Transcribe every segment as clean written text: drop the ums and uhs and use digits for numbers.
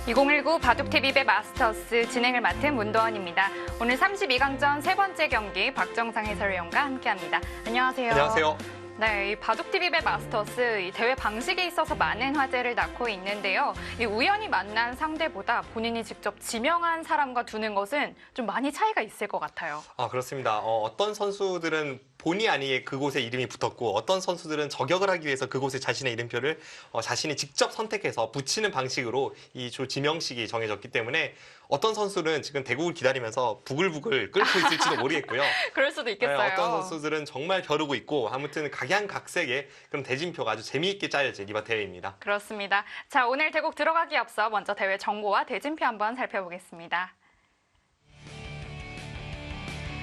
2019 바둑TV배 마스터스 진행을 맡은 문도원입니다. 오늘 32강전 세 번째 경기 박정상 해설위원과 함께합니다. 안녕하세요. 안녕하세요. 네, 이 바둑TV배 마스터스 이 대회 방식에 있어서 많은 화제를 낳고 있는데요. 이 우연히 만난 상대보다 본인이 직접 지명한 사람과 두는 것은 좀 많이 차이가 있을 것 같아요. 그렇습니다. 어떤 선수들은 본의 아니게 그곳에 이름이 붙었고 어떤 선수들은 저격을 하기 위해서 그곳에 자신의 이름표를 자신이 직접 선택해서 붙이는 방식으로 이 지명식이 정해졌기 때문에 어떤 선수는 지금 대국을 기다리면서 부글부글 끓고 있을지도 모르겠고요. 그럴 수도 있겠어요. 네, 어떤 선수들은 정말 벼르고 있고 아무튼 각양각색의 그런 대진표가 아주 재미있게 짜여진 이번 대회입니다. 그렇습니다. 자, 오늘 대국 들어가기 앞서 먼저 대회 정보와 대진표 한번 살펴보겠습니다.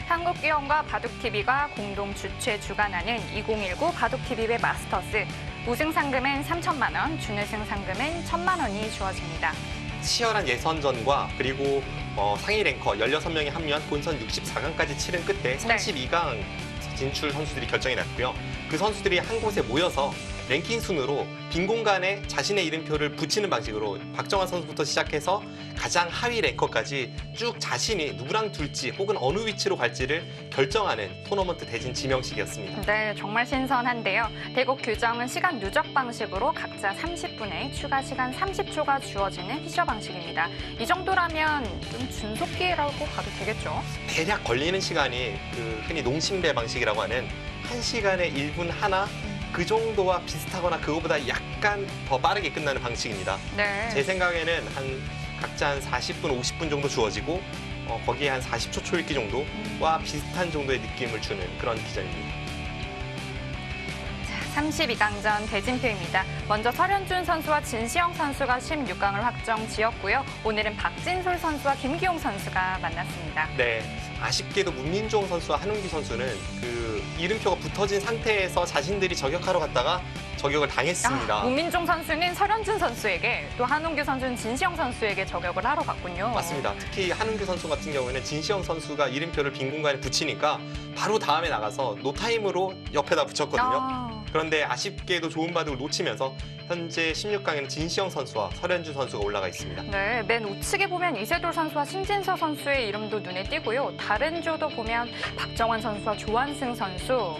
한국기업과 바둑TV가 공동 주최 주관하는 2019 바둑TV배 마스터스. 우승 상금은 3천만 원, 준우승 상금은 1천만 원이 주어집니다. 치열한 예선전과 그리고 상위 랭커 16명이 합류한 본선 64강까지 치른 끝에 32강 진출 선수들이 결정이 났고요. 그 선수들이 한 곳에 모여서 랭킹 순으로 빈 공간에 자신의 이름표를 붙이는 방식으로 박정환 선수부터 시작해서 가장 하위 랭커까지 쭉 자신이 누구랑 둘지 혹은 어느 위치로 갈지를 결정하는 토너먼트 대진 지명식이었습니다. 네, 정말 신선한데요. 대국 규정은 시간 누적 방식으로 각자 30분에 추가 시간 30초가 주어지는 피셔 방식입니다. 이 정도라면 좀 준속기라고 봐도 되겠죠? 대략 걸리는 시간이 흔히 농심배 방식이라고 하는 1시간에 1분 하나 그 정도와 비슷하거나 그거보다 약간 더 빠르게 끝나는 방식입니다. 네. 제 생각에는 각자 한 40분, 50분 정도 주어지고 거기에 한 40초 초읽기 정도와 비슷한 정도의 느낌을 주는 그런 기전입니다. 32강전 대진표입니다. 먼저 설현준 선수와 진시영 선수가 16강을 확정 지었고요. 오늘은 박진솔 선수와 김기용 선수가 만났습니다. 네, 아쉽게도 문민종 선수와 한웅기 선수는 이름표가 붙어진 상태에서 자신들이 저격하러 갔다가 저격을 당했습니다. 문민종 선수는 설현준 선수에게 또 한웅규 선수는 진시영 선수에게 저격을 하러 갔군요. 맞습니다. 특히 한웅규 선수 같은 경우에는 진시영 선수가 이름표를 빈 공간에 붙이니까 바로 다음에 나가서 노타임으로 옆에다 붙였거든요. 그런데 아쉽게도 좋은 바둑을 놓치면서 현재 16강에는 진시영 선수와 설현준 선수가 올라가 있습니다. 네, 맨 우측에 보면 이세돌 선수와 신진서 선수의 이름도 눈에 띄고요. 다른 조도 보면 박정환 선수와 조한승 선수,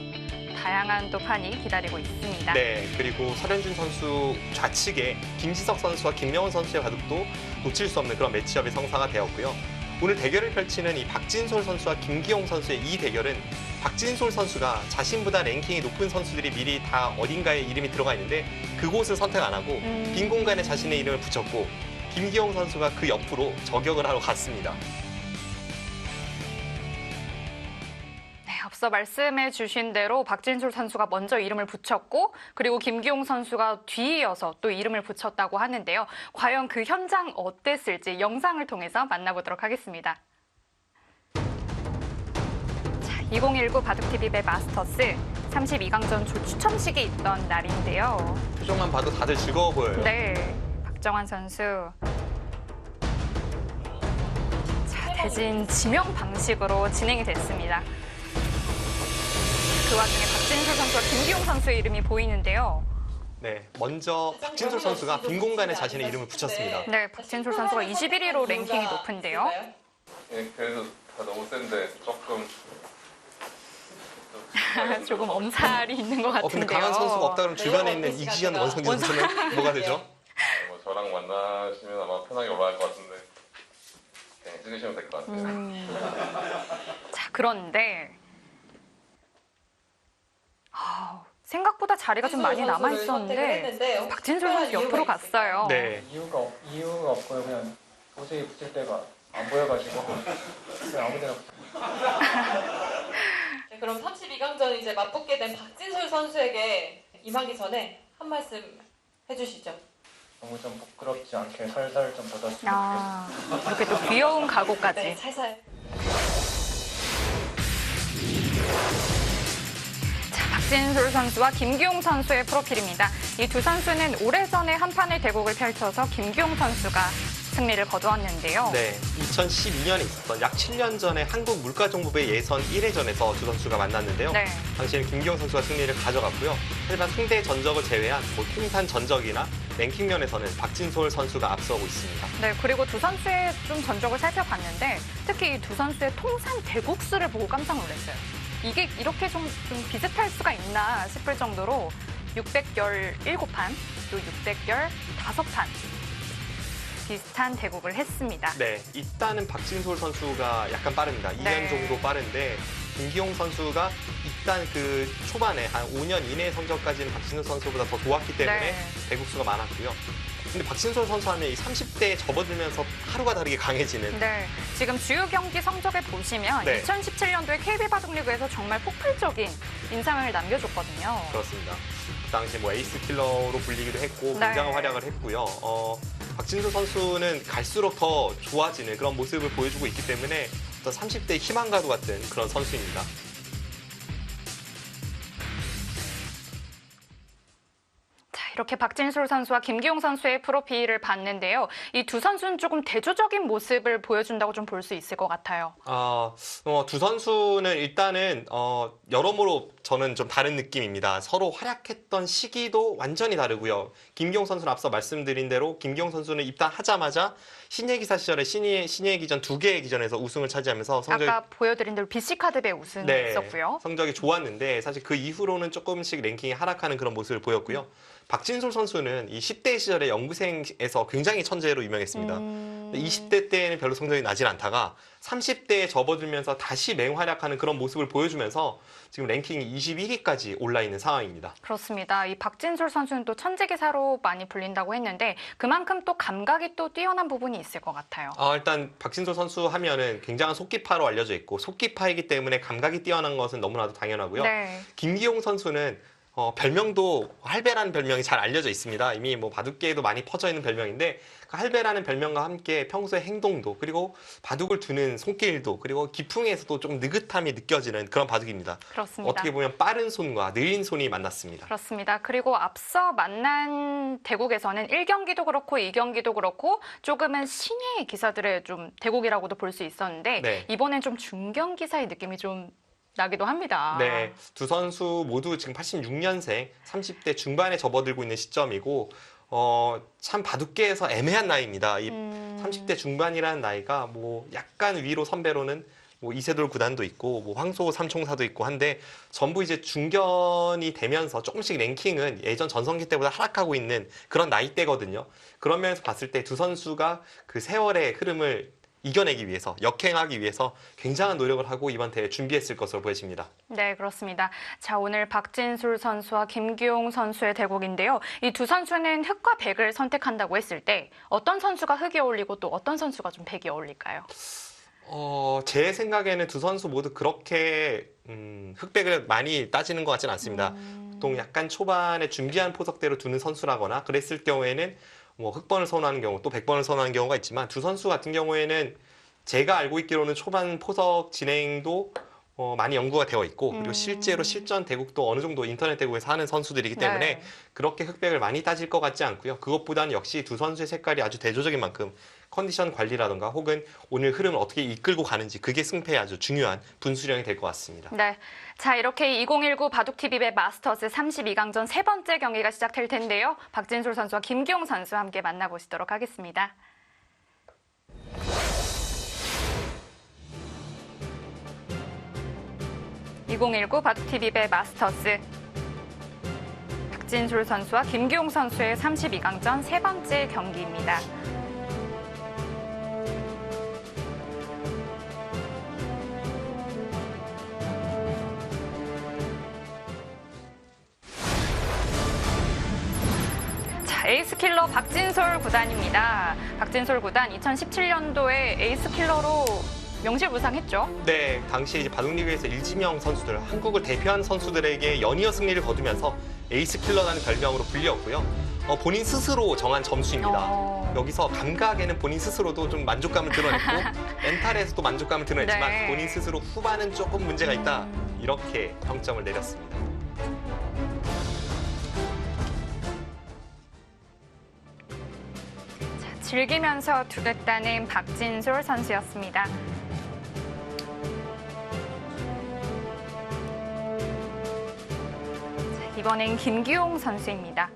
다양한 또 판이 기다리고 있습니다. 네, 그리고 설현준 선수 좌측에 김지석 선수와 김명훈 선수의 바둑도 놓칠 수 없는 그런 매치업의 성사가 되었고요. 오늘 대결을 펼치는 이 박진솔 선수와 김기용 선수의 이 대결은 박진솔 선수가 자신보다 랭킹이 높은 선수들이 미리 다 어딘가에 이름이 들어가 있는데 그곳을 선택 안 하고 빈 공간에 자신의 이름을 붙였고 김기용 선수가 그 옆으로 저격을 하러 갔습니다. 앞서 말씀해 주신 대로 박진솔 선수가 먼저 이름을 붙였고 그리고 김기용 선수가 뒤이어서 또 이름을 붙였다고 하는데요. 과연 그 현장 어땠을지 영상을 통해서 만나보도록 하겠습니다. 자, 2019 바둑TV배 마스터스 32강전 추첨식이 있던 날인데요. 표정만 봐도 다들 즐거워 보여요. 네, 박정환 선수. 자, 대진 지명 방식으로 진행이 됐습니다. 그 와중에 박진솔 선수와 김기용 선수의 이름이 보이는데요. 네, 먼저 박진솔 선수가 빈 공간에 자신의 이름을 붙였습니다. 네, 박진솔 선수가 21위로 랭킹이 높은데요. 네, 그래도 다 너무 센데 조금 조금 엄살이 있는 것 같은데요. 근데 강한 선수가 없다 그러면 주변에 있는 이지현, 원성기 선수는 뭐가 되죠? 저랑 만나시면 아마 편하게 올라갈 것 같은데 네, 찍으시면 될 것 같아요. 자, 그런데 생각보다 자리가 좀 많이 남아 있었는데 박진솔 선수 옆으로 갔어요. 네. 이유가 없고요. 그냥 도저히 붙일 데가 안 보여가지고 그냥 아무데나 네, 그럼 32강전 이제 맞붙게 된 박진솔 선수에게 임하기 전에 한 말씀 해주시죠. 너무 좀 부끄럽지 않게 살살 좀 받았으면 좋겠어요. 이렇게 또 귀여운 각오까지. 네, 살살. 박진솔 선수와 김기용 선수의 프로필입니다. 이 두 선수는 오래전에 한 판의 대국을 펼쳐서 김기용 선수가 승리를 거두었는데요. 네, 2012년에 있었던 약 7년 전에 한국물가정보부의 예선 1회전에서 두 선수가 만났는데요. 네. 당시에는 김기용 선수가 승리를 가져갔고요. 하지만 상대 전적을 제외한 통산 전적이나 랭킹 면에서는 박진솔 선수가 앞서고 있습니다. 네, 그리고 두 선수의 좀 전적을 살펴봤는데 특히 이 두 선수의 통산 대국수를 보고 깜짝 놀랐어요. 이게 이렇게 좀 비슷할 수가 있나 싶을 정도로 617판, 또 615판 비슷한 대국을 했습니다. 네, 일단은 박진솔 선수가 약간 빠릅니다. 2년 네. 정도 빠른데 김기용 선수가 일단 그 초반에 한 5년 이내 성적까지는 박진솔 선수보다 더 좋았기 때문에 네. 대국수가 많았고요. 근데 박진솔 선수 하면 이 30대에 접어들면서 하루가 다르게 강해지는 네, 지금 주요 경기 성적을 보시면 네. 2017년도에 KB바둑리그에서 정말 폭발적인 인상을 남겨줬거든요. 그렇습니다. 그 당시 뭐 에이스 킬러로 불리기도 했고 네. 굉장한 활약을 했고요. 박진솔 선수는 갈수록 더 좋아지는 그런 모습을 보여주고 있기 때문에 어떤 30대 희망가도 같은 그런 선수입니다. 자, 이렇게 박진솔 선수와 김기용 선수의 프로필을 봤는데요. 이 두 선수는 조금 대조적인 모습을 보여준다고 좀 볼 수 있을 것 같아요. 두 선수는 일단은 여러모로 저는 좀 다른 느낌입니다. 서로 활약했던 시기도 완전히 다르고요. 김기용 선수는 앞서 말씀드린 대로 김기용 선수는 입단하자마자 신예 기사 시절에 신예 기전 2개의 기전에서 우승을 차지하면서 성적이 아까 보여드린 대로 BC카드배 우승이 네, 있었고요. 성적이 좋았는데 사실 그 이후로는 조금씩 랭킹이 하락하는 그런 모습을 보였고요. 박진솔 선수는 이 10대 시절에 연구생에서 굉장히 천재로 유명했습니다. 20대 때는 별로 성적이 나진 않다가 30대에 접어들면서 다시 맹활약하는 그런 모습을 보여주면서 지금 랭킹이 21위까지 올라 있는 상황입니다. 그렇습니다. 이 박진솔 선수는 또 천재기사로 많이 불린다고 했는데 그만큼 또 감각이 또 뛰어난 부분이 있을 것 같아요. 일단 박진솔 선수 하면은 굉장한 속기파로 알려져 있고 속기파이기 때문에 감각이 뛰어난 것은 너무나도 당연하고요. 네. 김기용 선수는 별명도 할배라는 별명이 잘 알려져 있습니다. 이미 뭐 바둑계에도 많이 퍼져 있는 별명인데 그 할배라는 별명과 함께 평소의 행동도 그리고 바둑을 두는 손길도 그리고 기풍에서도 좀 느긋함이 느껴지는 그런 바둑입니다. 그렇습니다. 어떻게 보면 빠른 손과 느린 손이 만났습니다. 그렇습니다. 그리고 앞서 만난 대국에서는 1경기도 그렇고 2경기도 그렇고 조금은 신예의 기사들의 좀 대국이라고도 볼 수 있었는데 네. 이번엔 좀 중견기사의 느낌이 좀 나기도 합니다. 네, 두 선수 모두 지금 86년생, 30대 중반에 접어들고 있는 시점이고 참 바둑계에서 애매한 나이입니다. 이 30대 중반이라는 나이가 뭐 약간 위로 선배로는 뭐 이세돌 구단도 있고 뭐 황소 삼총사도 있고 한데 전부 이제 중견이 되면서 조금씩 랭킹은 예전 전성기 때보다 하락하고 있는 그런 나이대거든요. 그런 면에서 봤을 때 두 선수가 그 세월의 흐름을 이겨내기 위해서, 역행하기 위해서 굉장한 노력을 하고 이번 대회에 준비했을 것으로 보여집니다. 네, 그렇습니다. 자, 오늘 박진솔 선수와 김기용 선수의 대국인데요. 이 두 선수는 흑과 백을 선택한다고 했을 때 어떤 선수가 흑이 어울리고 또 어떤 선수가 좀 백이 어울릴까요? 제 생각에는 두 선수 모두 그렇게 흑백을 많이 따지는 것 같지는 않습니다. 보통 약간 초반에 준비한 포석대로 두는 선수라거나 그랬을 경우에는 뭐 흑번을 선호하는 경우 또 백번을 선호하는 경우가 있지만 두 선수 같은 경우에는 제가 알고 있기로는 초반 포석 진행도 많이 연구가 되어 있고 그리고 실제로 실전 대국도 어느 정도 인터넷 대국에서 하는 선수들이기 때문에 네. 그렇게 흑백을 많이 따질 것 같지 않고요. 그것보다는 역시 두 선수의 색깔이 아주 대조적인 만큼 컨디션 관리라던가 혹은 오늘 흐름을 어떻게 이끌고 가는지 그게 승패에 아주 중요한 분수령이 될 것 같습니다. 네. 자, 이렇게 2019 바둑TV배 마스터스 32강전 세 번째 경기가 시작될 텐데요. 박진솔 선수와 김기용 선수 함께 만나보시도록 하겠습니다. (2019) 바둑TV배 마스터스 박진솔 선수와 김기용 선수의 32강전 세 번째 경기입니다. 에이스킬러 박진솔 구단입니다. 박진솔 구단 2017년도에 에이스킬러로 명실무상했죠. 네, 당시 이제 바둑리그에서 일지명 선수들, 한국을 대표하는 선수들에게 연이어 승리를 거두면서 에이스 킬러라는 별명으로 불렸고요. 본인 스스로 정한 점수입니다. 여기서 감각에는 본인 스스로도 좀 만족감을 드러냈고 멘탈에서도 만족감을 드러냈지만 네. 본인 스스로 후반은 조금 문제가 있다 이렇게 평점을 내렸습니다. 즐기면서 두겠다는 박진솔 선수였습니다. 자, 이번엔 김기용 선수입니다.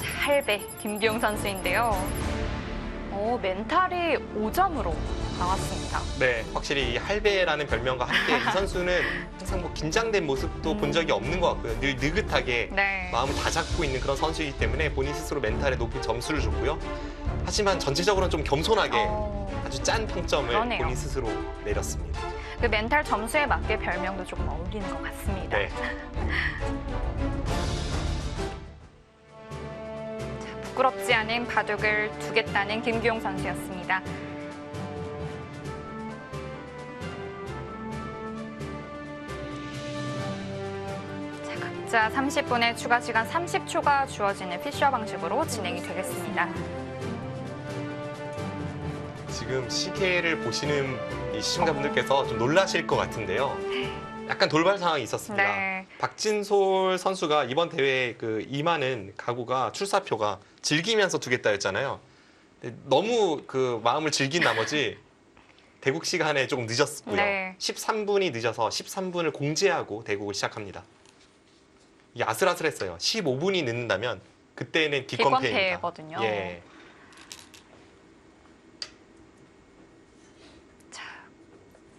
자, 할배 김기용 선수인데요. 멘탈이 5점으로 나왔습니다. 네, 확실히 이 할배라는 별명과 함께 이 선수는 항상 뭐 긴장된 모습도 본 적이 없는 것 같고요. 늘 느긋하게 네. 마음을 다잡고 있는 그런 선수이기 때문에 본인 스스로 멘탈에 높은 점수를 줬고요. 하지만 전체적으로는 좀 겸손하게 아주 짠 평점을 그러네요. 본인 스스로 내렸습니다. 그 멘탈 점수에 맞게 별명도 조금 어울리는 것 같습니다. 네. 부끄럽지 않은 바둑을 두겠다는 김기용 선수였습니다. 자, 각자 30분의 추가 시간 30초가 주어지는 피셔 방식으로 진행이 되겠습니다. 지금 시계를 보시는 이 시청자분들께서 좀 놀라실 것 같은데요. 약간 돌발 상황이 있었습니다. 네. 박진솔 선수가 이번 대회에 그 임하는 각오가 출사표가 즐기면서 두겠다였잖아요. 근데 너무 그 마음을 즐긴 나머지 대국 시간에 조금 늦었고요. 네. 13분이 늦어서 13분을 공지하고 대국을 시작합니다. 이게 아슬아슬했어요. 15분이 늦는다면 그때는 기권패입니다. 기권패거든요. 예.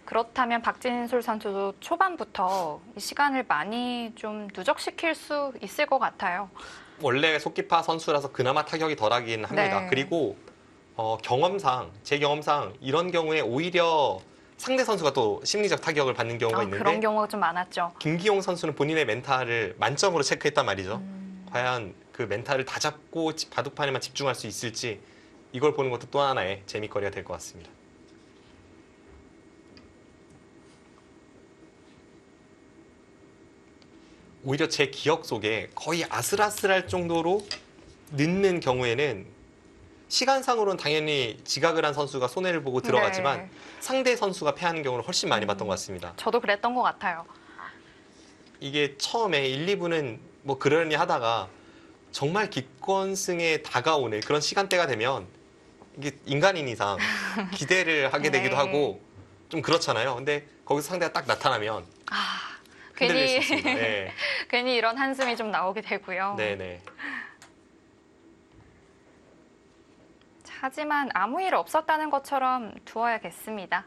그렇다면 박진솔 선수도 초반부터 이 시간을 많이 좀 누적시킬 수 있을 것 같아요. 원래 속기파 선수라서 그나마 타격이 덜하긴 합니다. 네. 그리고 제 경험상 이런 경우에 오히려 상대 선수가 또 심리적 타격을 받는 경우가 있는데 그런 경우가 좀 많았죠. 김기용 선수는 본인의 멘탈을 만점으로 체크했단 말이죠. 과연 그 멘탈을 다 잡고 바둑판에만 집중할 수 있을지 이걸 보는 것도 또 하나의 재미거리가 될 것 같습니다. 오히려 제 기억 속에 거의 아슬아슬할 정도로 늦는 경우에는 시간상으로는 당연히 지각을 한 선수가 손해를 보고 들어가지만 네. 상대 선수가 패하는 경우를 훨씬 많이 봤던 것 같습니다. 저도 그랬던 것 같아요. 이게 처음에 1, 2부는 뭐 그러려니 하다가 정말 기권승에 다가오는 그런 시간대가 되면 이게 인간인 이상 기대를 하게 되기도 네. 하고 좀 그렇잖아요. 근데 거기서 상대가 딱 나타나면 흔들릴 수 괜히 있습니다. 네. 괜히 이런 한숨이 좀 나오게 되고요. 네네. 자, 하지만 아무 일 없었다는 것처럼 두어야겠습니다.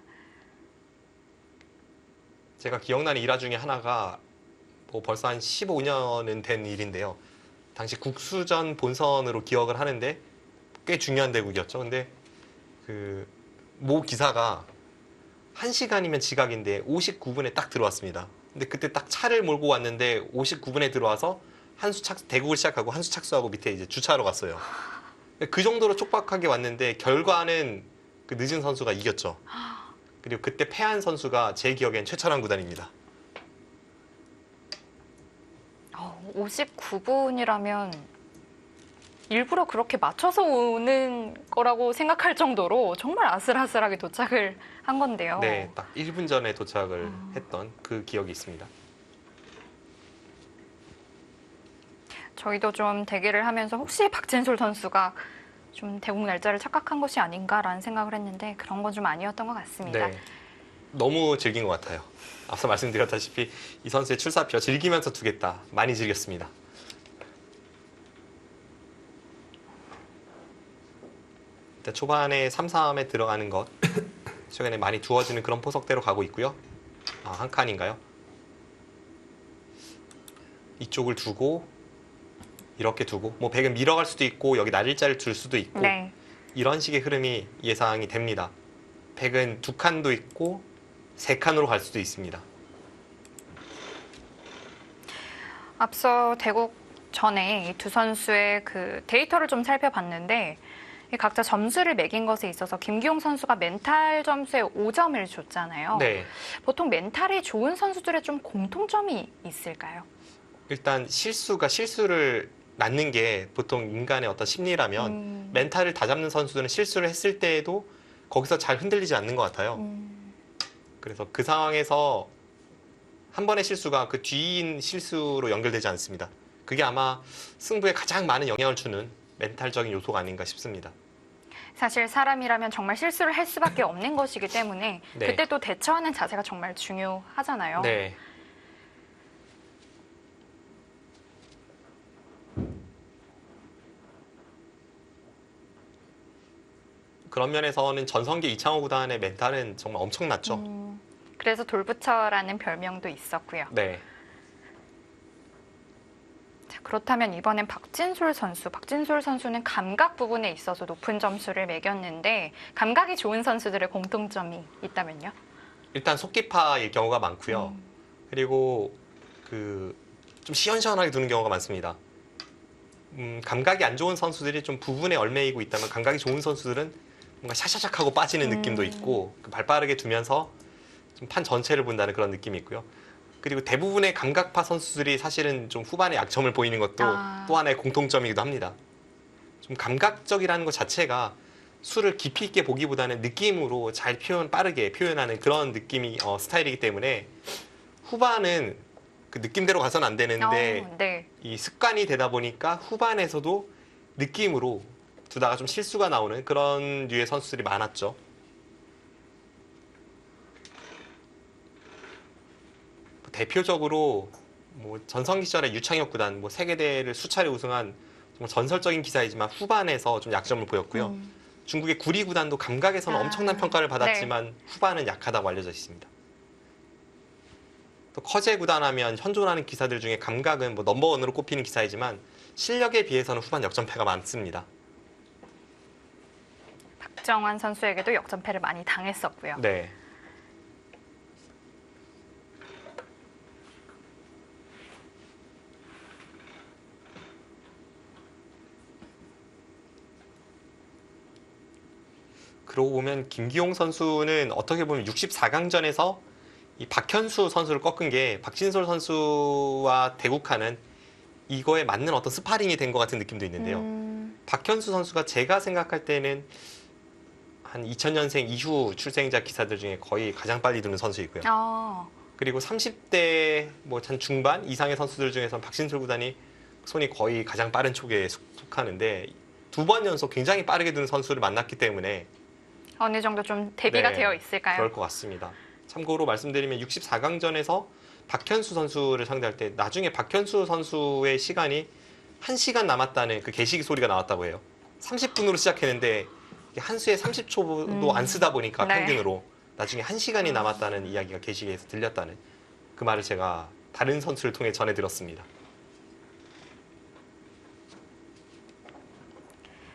제가 기억나는 일화 중에 하나가 뭐 벌써 한 15년은 된 일인데요. 당시 국수전 본선으로 기억을 하는데 꽤 중요한 대국이었죠. 근데 그 모 기사가 1시간이면 지각인데 59분에 딱 들어왔습니다. 근데 그때 딱 차를 몰고 왔는데 59분에 들어와서 대국을 시작하고 한수 착수하고 밑에 이제 주차하러 갔어요. 그 정도로 촉박하게 왔는데 결과는 그 늦은 선수가 이겼죠. 그리고 그때 패한 선수가 제 기억엔 최철환 구단입니다. 59분이라면 일부러 그렇게 맞춰서 오는 거라고 생각할 정도로 정말 아슬아슬하게 도착을 한 건데요. 네, 딱 1분 전에 도착을 했던 그 기억이 있습니다. 저희도 좀 대기를 하면서 혹시 박진솔 선수가 좀 대국 날짜를 착각한 것이 아닌가라는 생각을 했는데 그런 건 좀 아니었던 것 같습니다. 네, 너무 즐긴 것 같아요. 앞서 말씀드렸다시피 이 선수의 출사표 즐기면서 두겠다. 많이 즐겼습니다. 일단 초반에 3-3에 들어가는 것 최근에 많이 두어지는 그런 포석대로 가고 있고요. 한 칸인가요? 이쪽을 두고 이렇게 두고 뭐 백은 밀어갈 수도 있고 여기 날일자를 둘 수도 있고 네. 이런 식의 흐름이 예상이 됩니다. 백은 2칸도 있고 3칸으로 갈 수도 있습니다. 앞서 대국 전에 이 두 선수의 그 데이터를 좀 살펴봤는데 이 각자 점수를 매긴 것에 있어서 김기용 선수가 멘탈 점수에 5점을 줬잖아요. 네. 보통 멘탈이 좋은 선수들의 좀 공통점이 있을까요? 일단 실수를 낳는 게 보통 인간의 어떤 심리라면 멘탈을 다잡는 선수들은 실수를 했을 때에도 거기서 잘 흔들리지 않는 것 같아요. 그래서 그 상황에서 한 번의 실수가 그 뒤인 실수로 연결되지 않습니다. 그게 아마 승부에 가장 많은 영향을 주는 멘탈적인 요소가 아닌가 싶습니다. 사실 사람이라면 정말 실수를 할 수밖에 없는 것이기 때문에 네. 그때 또 대처하는 자세가 정말 중요하잖아요. 네. 그런 면에서는 전성기 이창호 구단의 멘탈은 정말 엄청났죠. 그래서 돌부처라는 별명도 있었고요. 네. 자, 그렇다면 이번엔 박진솔 선수는 감각 부분에 있어서 높은 점수를 매겼는데 감각이 좋은 선수들의 공통점이 있다면요? 일단 속기파일 경우가 많고요. 그리고 좀 시원시원하게 두는 경우가 많습니다. 감각이 안 좋은 선수들이 좀 부분에 얽매이고 있다면 감각이 좋은 선수들은 뭔가 샤샤샥 하고 빠지는 느낌도 있고 발 빠르게 두면서 좀 판 전체를 본다는 그런 느낌이 있고요. 그리고 대부분의 감각파 선수들이 사실은 좀 후반에 약점을 보이는 것도 또 하나의 공통점이기도 합니다. 좀 감각적이라는 것 자체가 수를 깊이 있게 보기보다는 느낌으로 잘 빠르게 표현하는 그런 느낌이 스타일이기 때문에 후반은 그 느낌대로 가서는 안 되는데 네. 이 습관이 되다 보니까 후반에서도 느낌으로 두다가 좀 실수가 나오는 그런 류의 선수들이 많았죠. 대표적으로 뭐 전성기 시절에 유창혁 구단 세계대회를 수차례 우승한 정말 전설적인 기사이지만 후반에서 좀 약점을 보였고요. 중국의 구리 구단도 감각에서는 엄청난 평가를 받았지만 후반은 약하다고 알려져 있습니다. 또 커제 구단하면 현존하는 기사들 중에 감각은 넘버원으로 꼽히는 기사이지만 실력에 비해서는 후반 역전패가 많습니다. 박정환 선수에게도 역전패를 많이 당했었고요. 네. 그러고 보면 김기용 선수는 어떻게 보면 64강전에서 이 박현수 선수를 꺾은 게 박진솔 선수와 대국하는 이거에 맞는 어떤 스파링이 된 것 같은 느낌도 있는데요. 박현수 선수가 제가 생각할 때는 한 2000년생 이후 출생자 기사들 중에 거의 가장 빨리 두는 선수이고요. 그리고 30대 한 중반 이상의 선수들 중에서 박진솔 구단이 손이 거의 가장 빠른 촉에 속하는데 두 번 연속 굉장히 빠르게 두는 선수를 만났기 때문에 어느 정도 좀 대비가 되어 있을까요? 그럴 것 같습니다. 참고로 말씀드리면 64강전에서 박현수 선수를 상대할 때 나중에 박현수 선수의 시간이 1시간 남았다는 그 게시기 소리가 나왔다고 해요. 30분으로 시작했는데 한 수에 30초도 안 쓰다 보니까 네. 평균으로 나중에 1시간이 남았다는 이야기가 게시기에서 들렸다는 그 말을 제가 다른 선수를 통해 전해 들었습니다.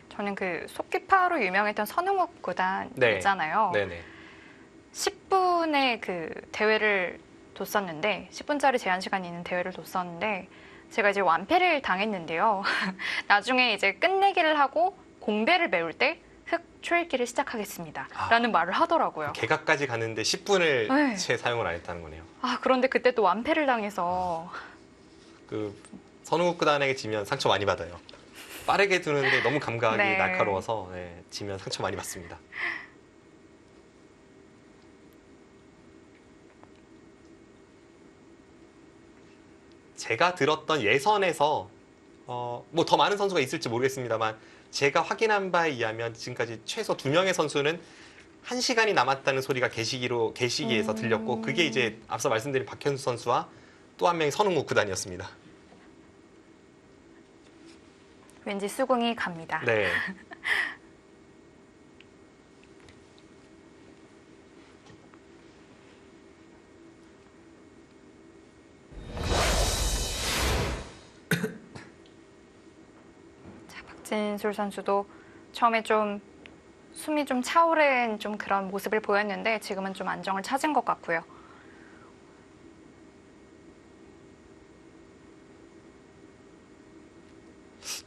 저는 그 속기파로 유명했던 선흥욱 구단 네. 있잖아요. 네네. 10분의 그 대회를 뒀었는데 10분짜리 제한 시간이 있는 대회를 뒀었는데 제가 이제 완패를 당했는데요. 나중에 이제 끝내기를 하고 공배를 메울 때 흑 초읽기를 시작하겠습니다. 라는 말을 하더라고요. 개각까지 가는데 10분을 네. 채 사용을 안 했다는 거네요. 그런데 그때 또 완패를 당해서 그 선흥욱 구단에게 지면 상처 많이 받아요. 빠르게 두는데 너무 감각이 네. 날카로워서 지면 상처 많이 받습니다. 제가 들었던 예선에서 더 많은 선수가 있을지 모르겠습니다만 제가 확인한 바에 의하면 지금까지 최소 2명의 선수는 1시간이 남았다는 소리가 게시기에서 들렸고 그게 이제 앞서 말씀드린 박현수 선수와 또 한 명이 선흥욱 구단이었습니다. 왠지 수긍이 갑니다. 네. 자, 박진솔 선수도 처음에 좀 숨이 좀 차오른 좀 그런 모습을 보였는데 지금은 좀 안정을 찾은 것 같고요.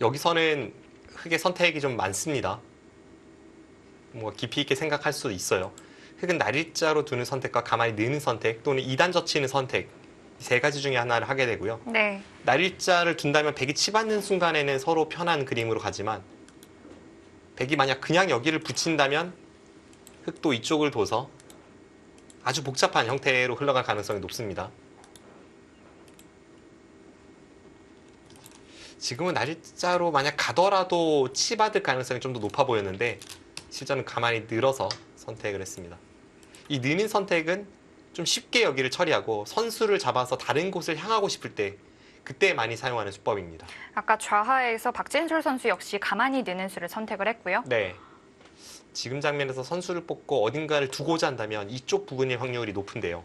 여기서는 흑의 선택이 좀 많습니다. 깊이 있게 생각할 수도 있어요. 흑은 날일자로 두는 선택과 가만히 느는 선택 또는 2단 젖히는 선택 세 가지 중에 하나를 하게 되고요. 네. 날일자를 둔다면 백이 치받는 순간에는 서로 편한 그림으로 가지만 백이 만약 그냥 여기를 붙인다면 흑도 이쪽을 둬서 아주 복잡한 형태로 흘러갈 가능성이 높습니다. 지금은 날짜로 만약 가더라도 치받을 가능성이 좀 더 높아 보였는데 실전은 가만히 늘어서 선택을 했습니다. 이 느는 선택은 좀 쉽게 여기를 처리하고 선수를 잡아서 다른 곳을 향하고 싶을 때 그때 많이 사용하는 수법입니다. 아까 좌하에서 박진솔 선수 역시 가만히 느는 수를 선택을 했고요. 네. 지금 장면에서 선수를 뽑고 어딘가를 두고자 한다면 이쪽 부분의 확률이 높은데요.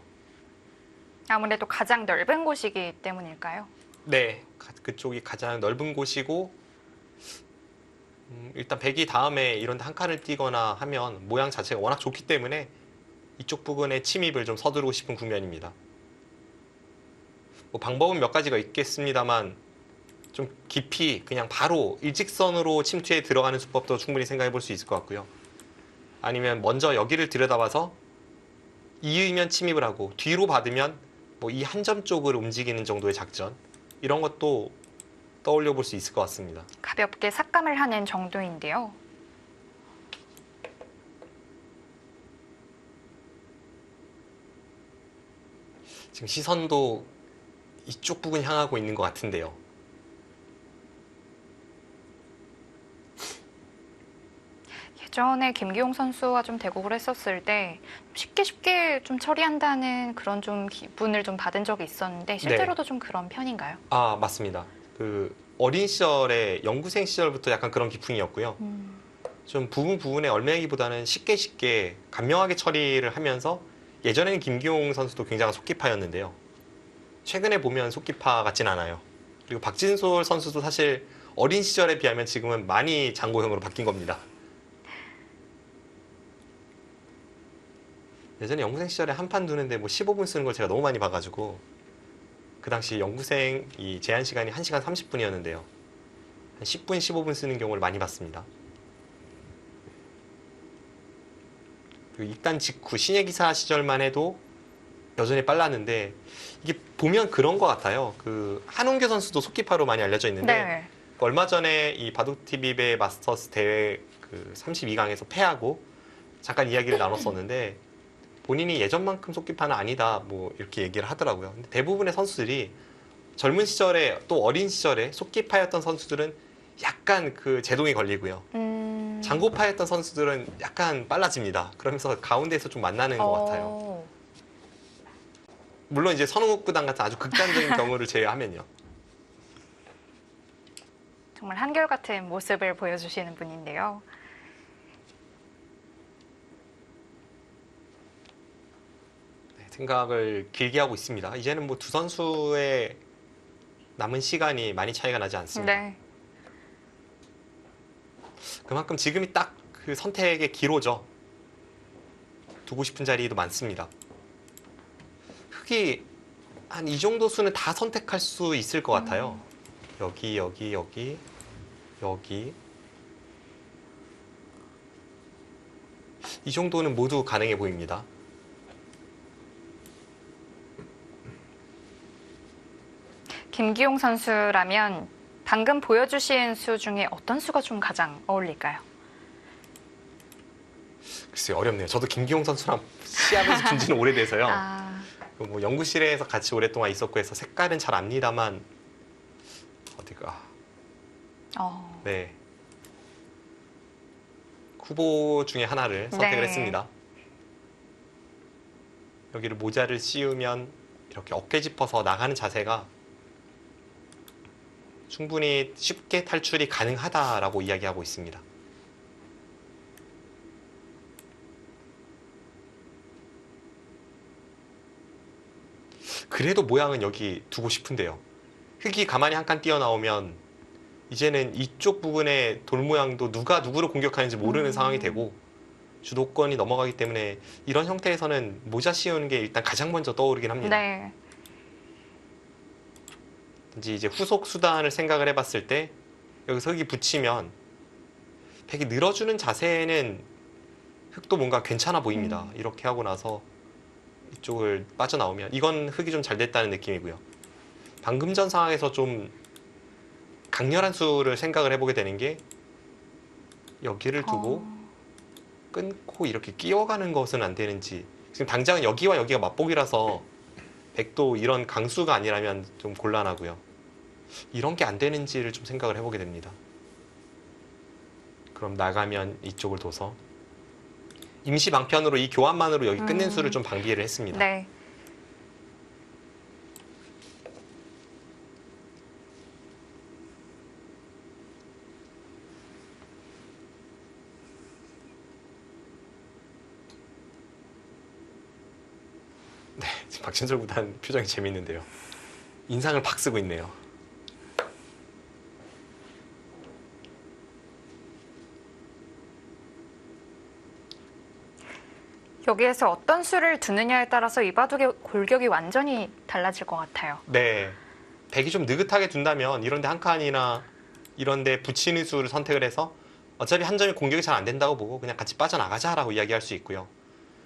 아무래도 가장 넓은 곳이기 때문일까요? 네, 그쪽이 가장 넓은 곳이고 일단 백이 다음에 이런 데 한 칸을 띄거나 하면 모양 자체가 워낙 좋기 때문에 이쪽 부분에 침입을 좀 서두르고 싶은 국면입니다. 뭐 방법은 몇 가지가 있겠습니다만 좀 깊이 그냥 바로 일직선으로 침투에 들어가는 수법도 충분히 생각해 볼 수 있을 것 같고요. 아니면 먼저 여기를 들여다봐서 이으면 침입을 하고 뒤로 받으면 뭐 이 한 점 쪽을 움직이는 정도의 작전 이런 것도 떠올려 볼 수 있을 것 같습니다. 가볍게 삭감을 하는 정도인데요. 지금 시선도 이쪽 부분 향하고 있는 것 같은데요. 예전에 김기용 선수와 좀 대국을 했었을 때 쉽게 좀 처리한다는 그런 좀 기분을 좀 받은 적이 있었는데 실제로도 좀 그런 편인가요? 아, 맞습니다. 그 어린 시절에 연구생 시절부터 약간 그런 기풍이었고요. 좀 부분에 얼매기보다는 쉽게 간명하게 처리를 하면서 예전에는 김기용 선수도 굉장한 속기파였는데요. 최근에 보면 속기파 같진 않아요. 그리고 박진솔 선수도 사실 어린 시절에 비하면 지금은 많이 장고형으로 바뀐 겁니다. 예전에 연구생 시절에 한 판 두는데 뭐 15분 쓰는 걸 제가 너무 많이 봐가지고 그 당시 연구생 이 제한 시간이 1시간 30분이었는데요. 한 10분, 15분 쓰는 경우를 많이 봤습니다. 그리고 입단 직후 신예 기사 시절만 해도 여전히 빨랐는데 이게 보면 그런 것 같아요. 그 한웅교 선수도 속기파로 많이 알려져 있는데 네. 얼마 전에 이 바둑TV배 마스터스 대회 그 32강에서 패하고 잠깐 이야기를 나눴었는데 본인이 예전만큼 속기파는 아니다 뭐 이렇게 얘기를 하더라고요. 근데 대부분의 선수들이 젊은 시절에 또 어린 시절에 속기파였던 선수들은 약간 그 제동이 걸리고요. 장고파였던 선수들은 약간 빨라집니다. 그러면서 가운데에서 좀 만나는 것 같아요. 물론 이제 선웅욱 구단 같은 아주 극단적인 경우를 제외하면요. 정말 한결같은 모습을 보여주시는 분인데요. 네, 생각을 길게 하고 있습니다. 이제는 뭐 두 선수의 남은 시간이 많이 차이가 나지 않습니다. 네. 그만큼 지금이 딱 그 선택의 기로죠. 두고 싶은 자리도 많습니다. 흙이 한 이 정도 수는 다 선택할 수 있을 것 같아요. 여기. 이 정도는 모두 가능해 보입니다. 김기용 선수라면 방금 보여주신 수 중에 어떤 수가 좀 가장 어울릴까요? 글쎄요, 어렵네요. 저도 김기용 선수랑 시합에서 준 지는 오래돼서요. 아, 뭐 연구실에서 같이 오랫동안 있었고 해서 색깔은 잘 압니다만 어디가 네 후보 중에 하나를 선택을 네. 했습니다. 여기를 모자를 씌우면 이렇게 어깨 짚어서 나가는 자세가 충분히 쉽게 탈출이 가능하다라고 이야기하고 있습니다. 그래도 모양은 여기 두고 싶은데요. 흙이 가만히 한 칸 띄어나오면 이제는 이쪽 부분의 돌 모양도 누가 누구를 공격하는지 모르는 상황이 되고 주도권이 넘어가기 때문에 이런 형태에서는 모자 씌우는 게 일단 가장 먼저 떠오르긴 합니다. 네. 이제 후속 수단을 생각을 해봤을 때 여기서 흙이 붙이면 백이 늘어주는 자세는 흙도 뭔가 괜찮아 보입니다. 이렇게 하고 나서 이쪽을 빠져나오면 이건 흙이 좀 잘 됐다는 느낌이고요. 방금 전 상황에서 좀 강렬한 수를 생각을 해보게 되는 게 여기를 두고 끊고 이렇게 끼워가는 것은 안 되는지 지금 당장은 여기와 여기가 맞복이라서 백도 이런 강수가 아니라면 좀 곤란하고요. 이런 게 안 되는지를 좀 생각을 해보게 됩니다. 그럼 나가면 이쪽을 둬서 임시 방편으로 이 교환만으로 여기 끝낸 수를 좀 방비를 했습니다. 네. 지금 박진솔 구단 표정이 재밌는데요. 인상을 팍 쓰고 있네요. 여기에서 어떤 수를 두느냐에 따라서 이 바둑의 골격이 완전히 달라질 것 같아요. 네. 백이 좀 느긋하게 둔다면 이런데 한 칸이나 이런데 붙이는 수를 선택을 해서 어차피 한 점이 공격이 잘 안 된다고 보고 그냥 같이 빠져나가자라고 이야기할 수 있고요.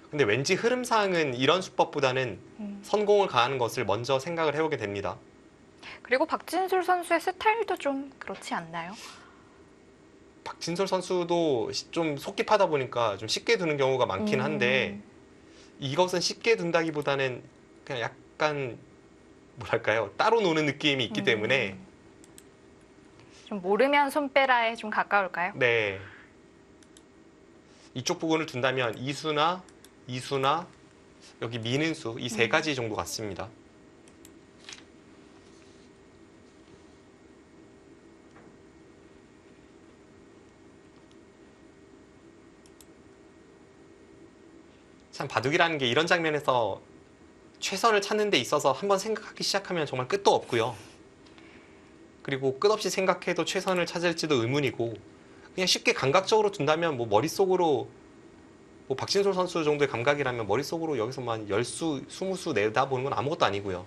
근데 왠지 흐름상은 이런 수법보다는 선공을 가하는 것을 먼저 생각을 해오게 됩니다. 그리고 박진솔 선수의 스타일도 좀 그렇지 않나요? 박진솔 선수도 좀 속깁하다 보니까 좀 쉽게 두는 경우가 많긴 한데 이것은 쉽게 둔다기보다는 그냥 약간 뭐랄까요, 따로 노는 느낌이 있기 때문에 좀 모르면 손 빼라에 좀 가까울까요? 네, 이쪽 부분을 둔다면 이수나 이수나 여기 미는 수 이 세 가지 정도 같습니다. 참 바둑이라는 게 이런 장면에서 최선을 찾는 데 있어서 한번 생각하기 시작하면 정말 끝도 없고요. 그리고 끝없이 생각해도 최선을 찾을지도 의문이고 그냥 쉽게 감각적으로 둔다면 뭐 머릿속으로 뭐 박진솔 선수 정도의 감각이라면 머릿속으로 여기서만 10수, 20수 내다보는 건 아무것도 아니고요.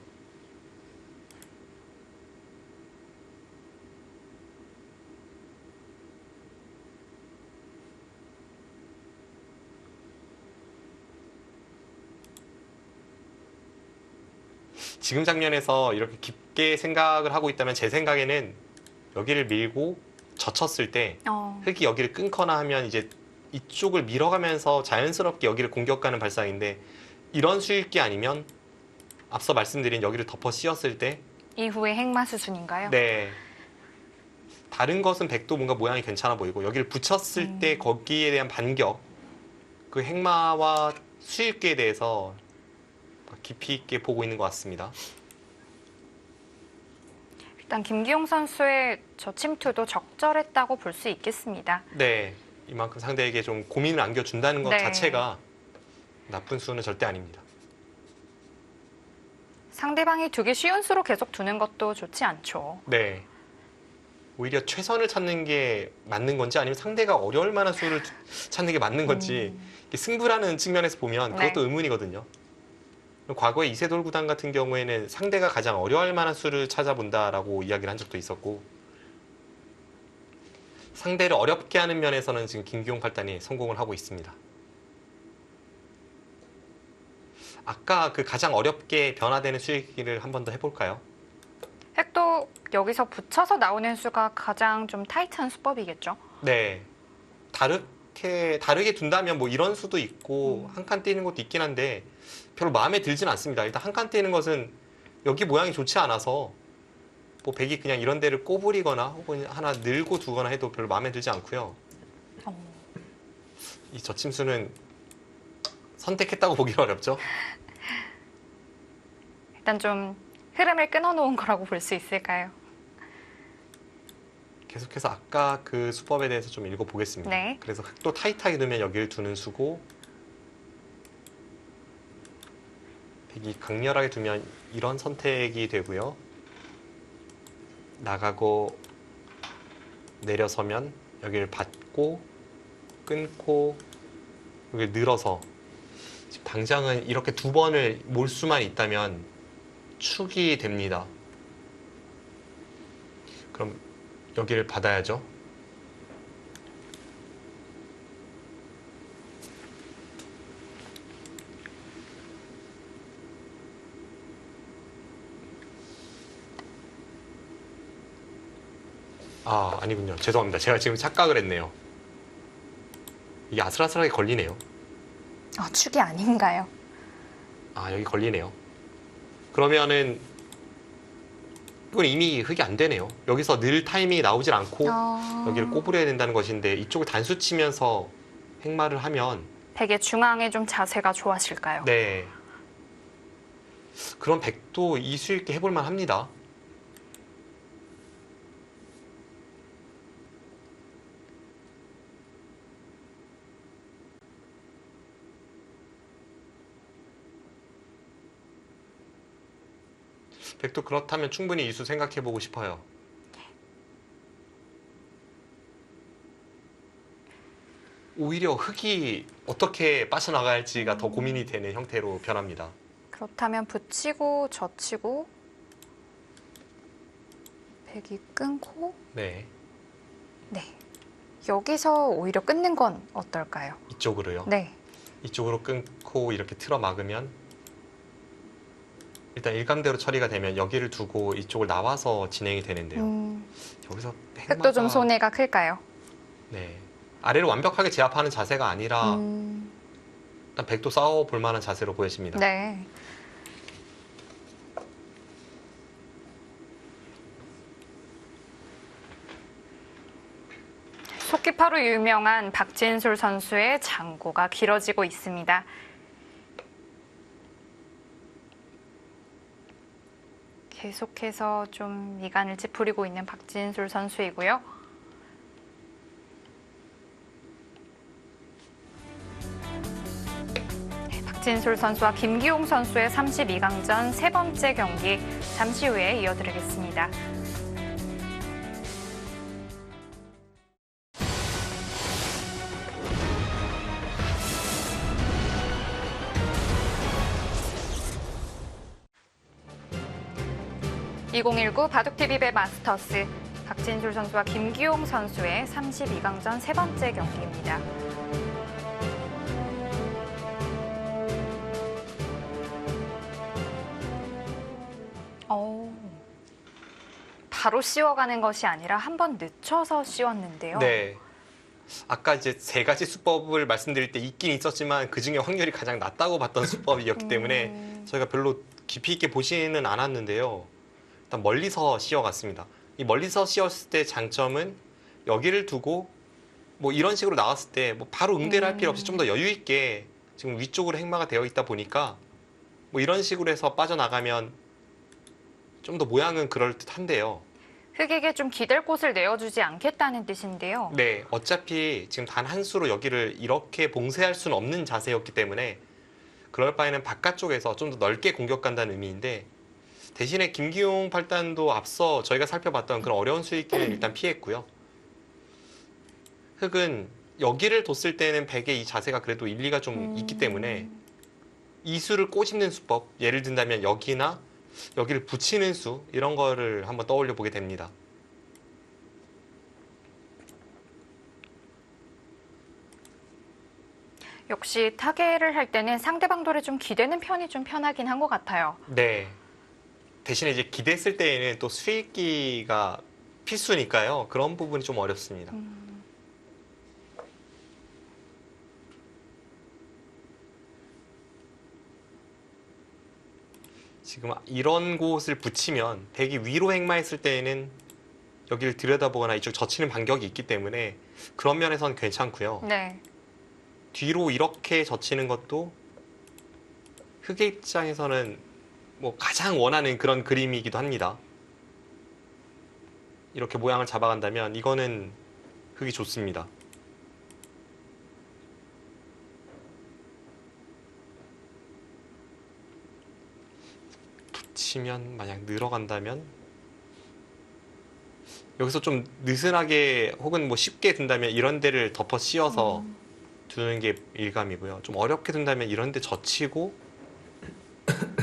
지금 장면에서 이렇게 깊게 생각을 하고 있다면 제 생각에는 여기를 밀고 젖혔을 때 흙이 여기를 끊거나 하면 이제 이쪽을 밀어가면서 자연스럽게 여기를 공격하는 발상인데 이런 수익기 아니면 앞서 말씀드린 여기를 덮어 씌웠을 때 이후에 행마 수순인가요? 네, 다른 것은 백도 뭔가 모양이 괜찮아 보이고 여기를 붙였을 때 거기에 대한 반격 그 행마와 수익기에 대해서 깊이 있게 보고 있는 것 같습니다. 일단 김기용 선수의 저 침투도 적절했다고 볼 수 있겠습니다. 네, 이만큼 상대에게 좀 고민을 안겨준다는 것 네. 자체가 나쁜 수는 절대 아닙니다. 상대방이 두기 쉬운 수로 계속 두는 것도 좋지 않죠. 네, 오히려 최선을 찾는 게 맞는 건지 아니면 상대가 어려울 만한 수를 찾는 게 맞는 건지 이게 승부라는 측면에서 보면 그것도 네. 의문이거든요. 과거에 이세돌 구단 같은 경우에는 상대가 가장 어려워할 만한 수를 찾아본다라고 이야기를 한 적도 있었고 상대를 어렵게 하는 면에서는 지금 김기용 팔단이 성공을 하고 있습니다. 아까 그 가장 어렵게 변화되는 수익기를 한 번 더 해볼까요? 획도 여기서 붙여서 나오는 수가 가장 좀 타이트한 수법이겠죠? 네, 다르게 둔다면 뭐 이런 수도 있고 한 칸 띄는 것도 있긴 한데 별로 마음에 들진 않습니다. 일단 한 칸 띄는 것은 여기 모양이 좋지 않아서 뭐 백이 그냥 이런 데를 꼬부리거나 혹은 하나 늘고 두거나 해도 별로 마음에 들지 않고요. 이 저침수는 선택했다고 보기는 어렵죠. 일단 좀 흐름을 끊어놓은 거라고 볼 수 있을까요? 계속해서 아까 그 수법에 대해서 좀 읽어보겠습니다. 네. 그래서 흙도 타이트하게 두면 여기를 두는 수고 백이 강렬하게 두면 이런 선택이 되고요. 나가고 내려서면 여기를 받고 끊고 여기를 늘어서 지금 당장은 이렇게 두 번을 몰 수만 있다면 축이 됩니다. 그럼 여기를 받아야죠. 아, 아니군요. 죄송합니다. 제가 지금 착각을 했네요. 이게 아슬아슬하게 걸리네요. 축이 아닌가요? 아, 여기 걸리네요. 그러면은 이건 이미 흙이 안 되네요. 여기서 늘 타이밍이 나오질 않고 여기를 꼬부려야 된다는 것인데 이쪽을 단수 치면서 행마를 하면 백의 중앙에 좀 자세가 좋아질까요? 네. 그럼 백도 이수 있게 해볼 만 합니다. 백도 그렇다면 충분히 이수 생각해보고 싶어요. 오히려 흙이 어떻게 빠져나갈지가 더 고민이 되는 형태로 변합니다. 그렇다면 붙이고 젖히고 백이 끊고 네, 네. 여기서 오히려 끊는 건 어떨까요? 이쪽으로요. 네. 이쪽으로 끊고 이렇게 틀어 막으면 일단 일감대로 처리가 되면 여기를 두고 이쪽을 나와서 진행이 되는데요. 여기서 흙도 좀 손해가 클까요? 네, 아래를 완벽하게 제압하는 자세가 아니라 일단 백도 싸워볼 만한 자세로 보여집니다. 네. 속기파로 유명한 박진술 선수의 장고가 길어지고 있습니다. 계속해서 좀 미간을 찌푸리고 있는 박진술 선수이고요. 네, 박진술 선수와 김기용 선수의 32강전 세 번째 경기 잠시 후에 이어드리겠습니다. (2019) 바둑TV 마스터스 박진술 선수와 김기용 선수의 32강전 세 번째 경기입니다. 바로 씌워가는 것이 아니라 한 번 늦춰서 씌웠는데요. 네. 아까 이제 세 가지 수법을 말씀드릴 때 있긴 있었지만 그 중에 확률이 가장 낮다고 봤던 수법이었기 때문에 저희가 별로 깊이 있게 보지는 않았는데요. 일단 멀리서 씌워갔습니다. 이 멀리서 씌웠을 때 장점은 여기를 두고 뭐 이런 식으로 나왔을 때 뭐 바로 응대를 할 필요 없이 좀 더 여유 있게 지금 위쪽으로 행마가 되어 있다 보니까 뭐 이런 식으로 해서 빠져나가면 좀 더 모양은 그럴듯한데요. 흑에게 좀 기댈 곳을 내어주지 않겠다는 뜻인데요. 네, 어차피 지금 단 한 수로 여기를 이렇게 봉쇄할 수는 없는 자세였기 때문에 그럴 바에는 바깥쪽에서 좀 더 넓게 공격 간다는 의미인데 대신에 김기용 팔단도 앞서 저희가 살펴봤던 그런 어려운 수익기는 일단 피했고요. 흑은 여기를 뒀을 때는 백의 이 자세가 그래도 일리가 좀 있기 때문에 이 수를 꼬집는 수법, 예를 든다면 여기나 여기를 붙이는 수 이런 거를 한번 떠올려 보게 됩니다. 역시 타계를 할 때는 상대방 돌에 좀 기대는 편이 좀 편하긴 한 것 같아요. 네. 대신에 이제 기대했을 때에는 또 수익기가 필수니까요. 그런 부분이 좀 어렵습니다. 지금 이런 곳을 붙이면 백이 위로 행마했을 때에는 여기를 들여다보거나 이쪽 젖히는 반격이 있기 때문에 그런 면에선 괜찮고요. 네. 뒤로 이렇게 젖히는 것도 흑의 입장에서는 뭐 가장 원하는 그런 그림이기도 합니다. 이렇게 모양을 잡아간다면 이거는 흑이 좋습니다. 붙이면 만약 늘어간다면 여기서 좀 느슨하게 혹은 뭐 쉽게 든다면 이런 데를 덮어 씌워서 두는 게 일감이고요. 좀 어렵게 든다면 이런 데 젖히고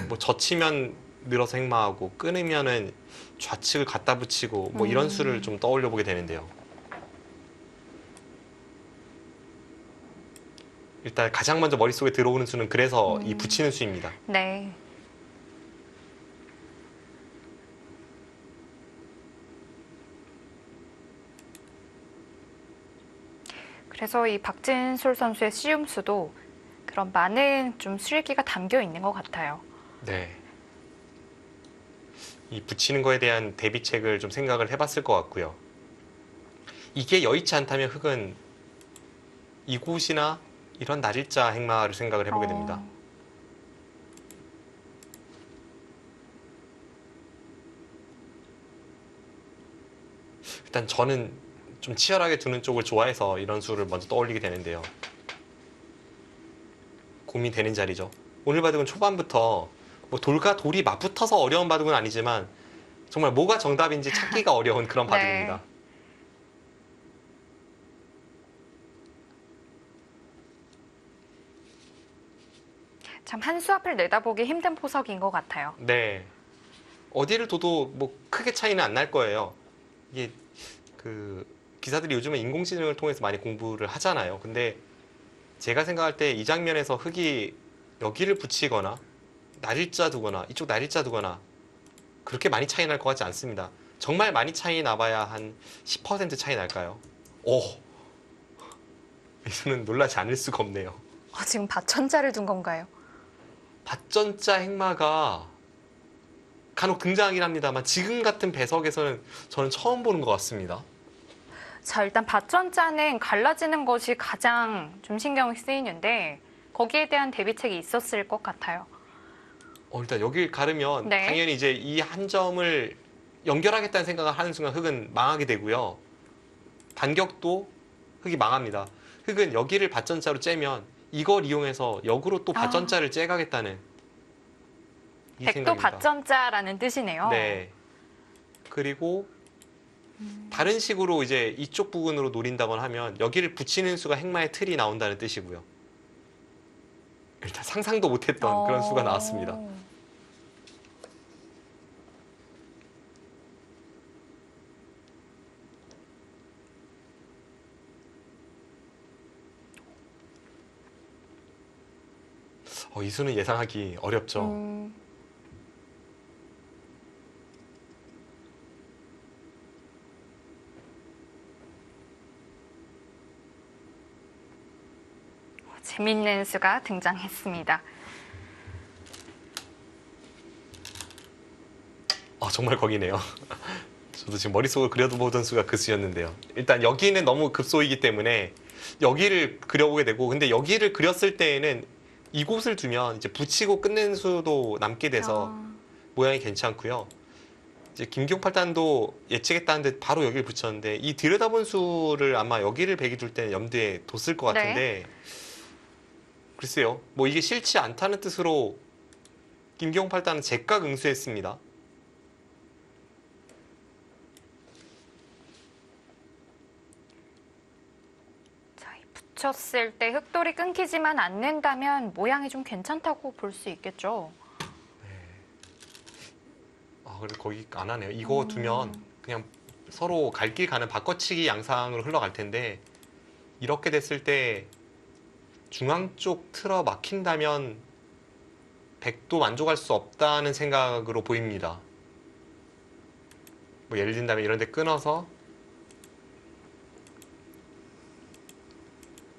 뭐 젖히면 늘어서 행마하고 끊으면은 좌측을 갖다 붙이고 뭐 이런 수를 좀 떠올려 보게 되는데요. 일단 가장 먼저 머릿속에 들어오는 수는 그래서 이 붙이는 수입니다. 네. 그래서 이 박진술 선수의 시움수도 그런 많은 좀 수익기가 담겨 있는 것 같아요. 네. 이 붙이는 거에 대한 대비책을 좀 생각을 해봤을 것 같고요. 이게 여의치 않다면 흙은 이곳이나 이런 날일자 행마를 생각을 해보게 됩니다. 일단 저는 좀 치열하게 두는 쪽을 좋아해서 이런 수를 먼저 떠올리게 되는데요. 고민되는 자리죠. 오늘 바둑은 초반부터 뭐 돌과 돌이 맞붙어서 어려운 바둑은 아니지만 정말 뭐가 정답인지 찾기가 어려운 그런 네. 바둑입니다. 참 한 수 앞을 내다보기 힘든 포석인 것 같아요. 네. 어디를 둬도 뭐 크게 차이는 안 날 거예요. 이게 그 기사들이 요즘에 인공지능을 통해서 많이 공부를 하잖아요. 근데 제가 생각할 때 이 장면에서 흙이 여기를 붙이거나 날일자 두거나 이쪽 날일자 두거나 그렇게 많이 차이 날 것 같지 않습니다. 정말 많이 차이 나봐야 한 10% 차이 날까요? 오! 이수는 놀라지 않을 수가 없네요. 지금 밭천자를 둔 건가요? 밭전자 행마가 간혹 등장하긴 합니다만 지금 같은 배석에서는 저는 처음 보는 것 같습니다. 자, 일단 밭천자는 갈라지는 것이 가장 좀 신경이 쓰이는데 거기에 대한 대비책이 있었을 것 같아요. 일단 여길 가르면 네. 당연히 이제 이 한 점을 연결하겠다는 생각을 하는 순간 흙은 망하게 되고요. 반격도 흙이 망합니다. 흙은 여기를 밭전자로 째면 이걸 이용해서 역으로 또 밭전자를 째가겠다는 이 백도 생각입니다. 밭전자라는 뜻이네요. 네. 그리고 다른 식으로 이제 이쪽 부분으로 노린다거나 하면 여기를 붙이는 수가 행마의 틀이 나온다는 뜻이고요. 일단 상상도 못했던 그런 수가 나왔습니다. 이 수는 예상하기 어렵죠. 재밌는 수가 등장했습니다. 정말 거기네요. 저도 지금 머릿속으로 그려보던 수가 그 수였는데요. 일단 여기는 너무 급소이기 때문에 여기를 그려보게 되고, 근데 여기를 그렸을 때에는 이곳을 두면 이제 붙이고 끝낸 수도 남게 돼서 모양이 괜찮고요. 이제 김기용팔단도 예측했다는데 바로 여기를 붙였는데 이 들여다본 수를 아마 여기를 배기 둘 때는 염두에 뒀을 것 같은데 글쎄요. 뭐 이게 싫지 않다는 뜻으로 김기용팔단은 제각 응수했습니다. 붙였을 때 흙돌이 끊기지만 않는다면 모양이 좀 괜찮다고 볼 수 있겠죠. 그래 거기 안 하네요. 이거 두면 그냥 서로 갈 길 가는 바꿔치기 양상으로 흘러갈 텐데 이렇게 됐을 때 중앙 쪽 틀어 막힌다면 백도 만족할 수 없다는 생각으로 보입니다. 뭐 예를 든다면 이런 데 끊어서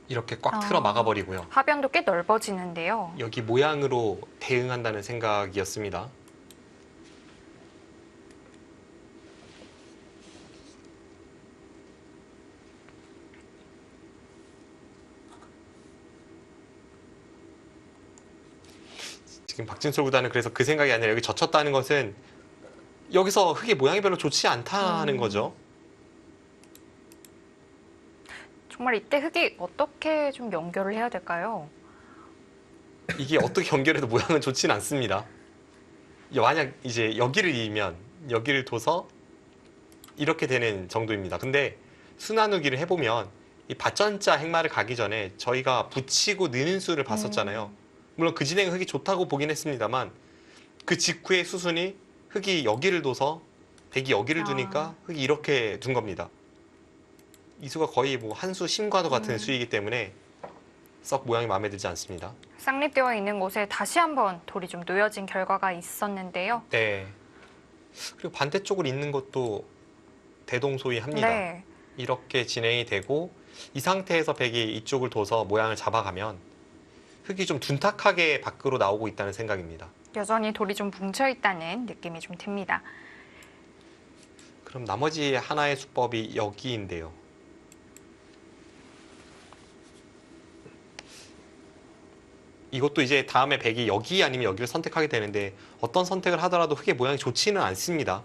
이렇게 꽉 틀어 막아버리고요. 하변도 꽤 넓어지는데요. 여기 모양으로 대응한다는 생각이었습니다. 지금 박진솔 구단은 그래서 그 생각이 아니라 여기 젖혔다는 것은 여기서 흙의 모양이 별로 좋지 않다는 거죠. 정말 이때 흙이 어떻게 좀 연결을 해야 될까요? 이게 어떻게 연결해도 모양은 좋지는 않습니다. 만약 이제 여기를 이으면 여기를 둬서 이렇게 되는 정도입니다. 근데 순환우기를 해보면 이 밭전자 행마를 가기 전에 저희가 붙이고 느는 수를 봤었잖아요. 물론 그 진행 흙이 좋다고 보긴 했습니다만 그 직후의 수순이 흙이 여기를 둬서 백이 여기를 두니까 흙이 이렇게 둔 겁니다. 이 수가 거의 뭐 한 수 심과도 같은 수이기 때문에 썩 모양이 마음에 들지 않습니다. 쌍립되어 있는 곳에 다시 한번 돌이 좀 놓여진 결과가 있었는데요. 네. 그리고 반대쪽으로 있는 것도 대동소이합니다. 네. 이렇게 진행이 되고 이 상태에서 백이 이쪽을 둬서 모양을 잡아가면 흙이 좀 둔탁하게 밖으로 나오고 있다는 생각입니다. 여전히 돌이 좀 뭉쳐있다는 느낌이 좀 듭니다. 그럼 나머지 하나의 수법이 여기인데요. 이것도 이제 다음에 백이 여기 아니면 여기를 선택하게 되는데 어떤 선택을 하더라도 흙의 모양이 좋지는 않습니다.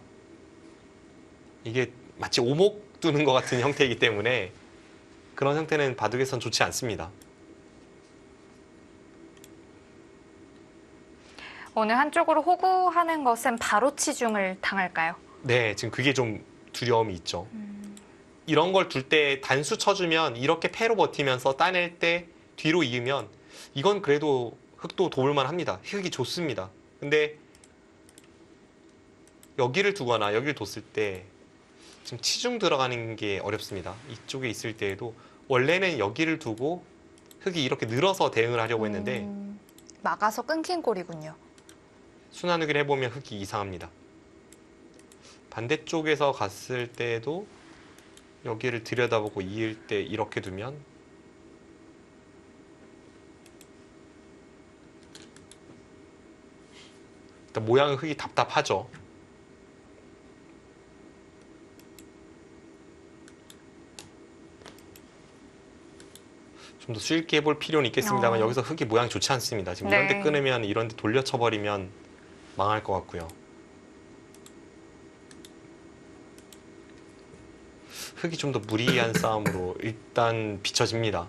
이게 마치 오목 두는 것 같은 형태이기 때문에 그런 형태는 바둑에선 좋지 않습니다. 어느 한쪽으로 호구하는 것은 바로 치중을 당할까요? 네, 지금 그게 좀 두려움이 있죠. 이런 걸 둘 때 단수 쳐주면 이렇게 패로 버티면서 따낼 때 뒤로 이으면 이건 그래도 흙도 도울만 합니다. 흙이 좋습니다. 근데 여기를 두거나 여기를 뒀을 때 지금 치중 들어가는 게 어렵습니다. 이쪽에 있을 때에도 원래는 여기를 두고 흙이 이렇게 늘어서 대응을 하려고 했는데 막아서 끊긴 꼴이군요. 순환흙을 해보면 흙이 이상합니다. 반대쪽에서 갔을 때도 여기를 들여다보고 이을 때 이렇게 두면 일단 모양은 흙이 답답하죠. 좀 더 쉽게 해볼 필요는 있겠습니다만 여기서 흙이 모양이 좋지 않습니다. 지금 이런 데 네. 끊으면 이런 데 돌려쳐버리면 망할 것 같고요. 흙이 좀 더 무리한 싸움으로 일단 비춰집니다.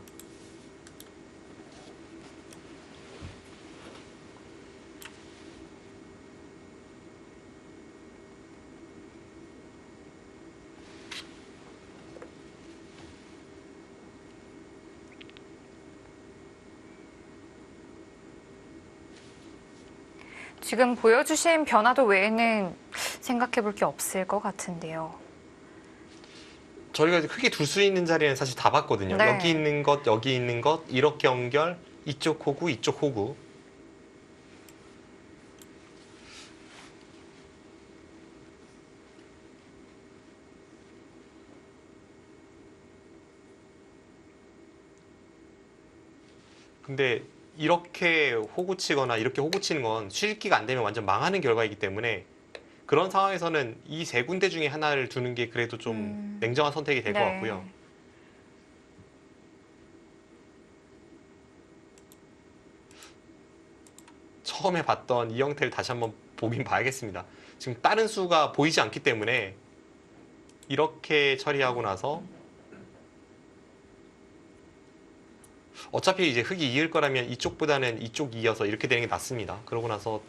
지금 보여주신 변화도 외에는 생각해 볼 게 없을 것 같은데요. 저희가 흙이 둘 수 있는 자리는 사실 다 봤거든요. 네. 여기 있는 것, 여기 있는 것, 이렇게 연결, 이쪽 호구, 이쪽 호구. 근데 이렇게 호구 치거나 이렇게 호구 치는 건 수익기가 안 되면 완전 망하는 결과이기 때문에 그런 상황에서는 이 세 군데 중에 하나를 두는 게 그래도 좀 냉정한 선택이 될 것 네. 같고요. 처음에 봤던 이 형태를 다시 한번 보긴 봐야겠습니다. 지금 다른 수가 보이지 않기 때문에 이렇게 처리하고 나서 어차피 이제 흙이 이을 거라면 이쪽보다는 이쪽 이어서 이렇게 되는 게 낫습니다. 그러고 나서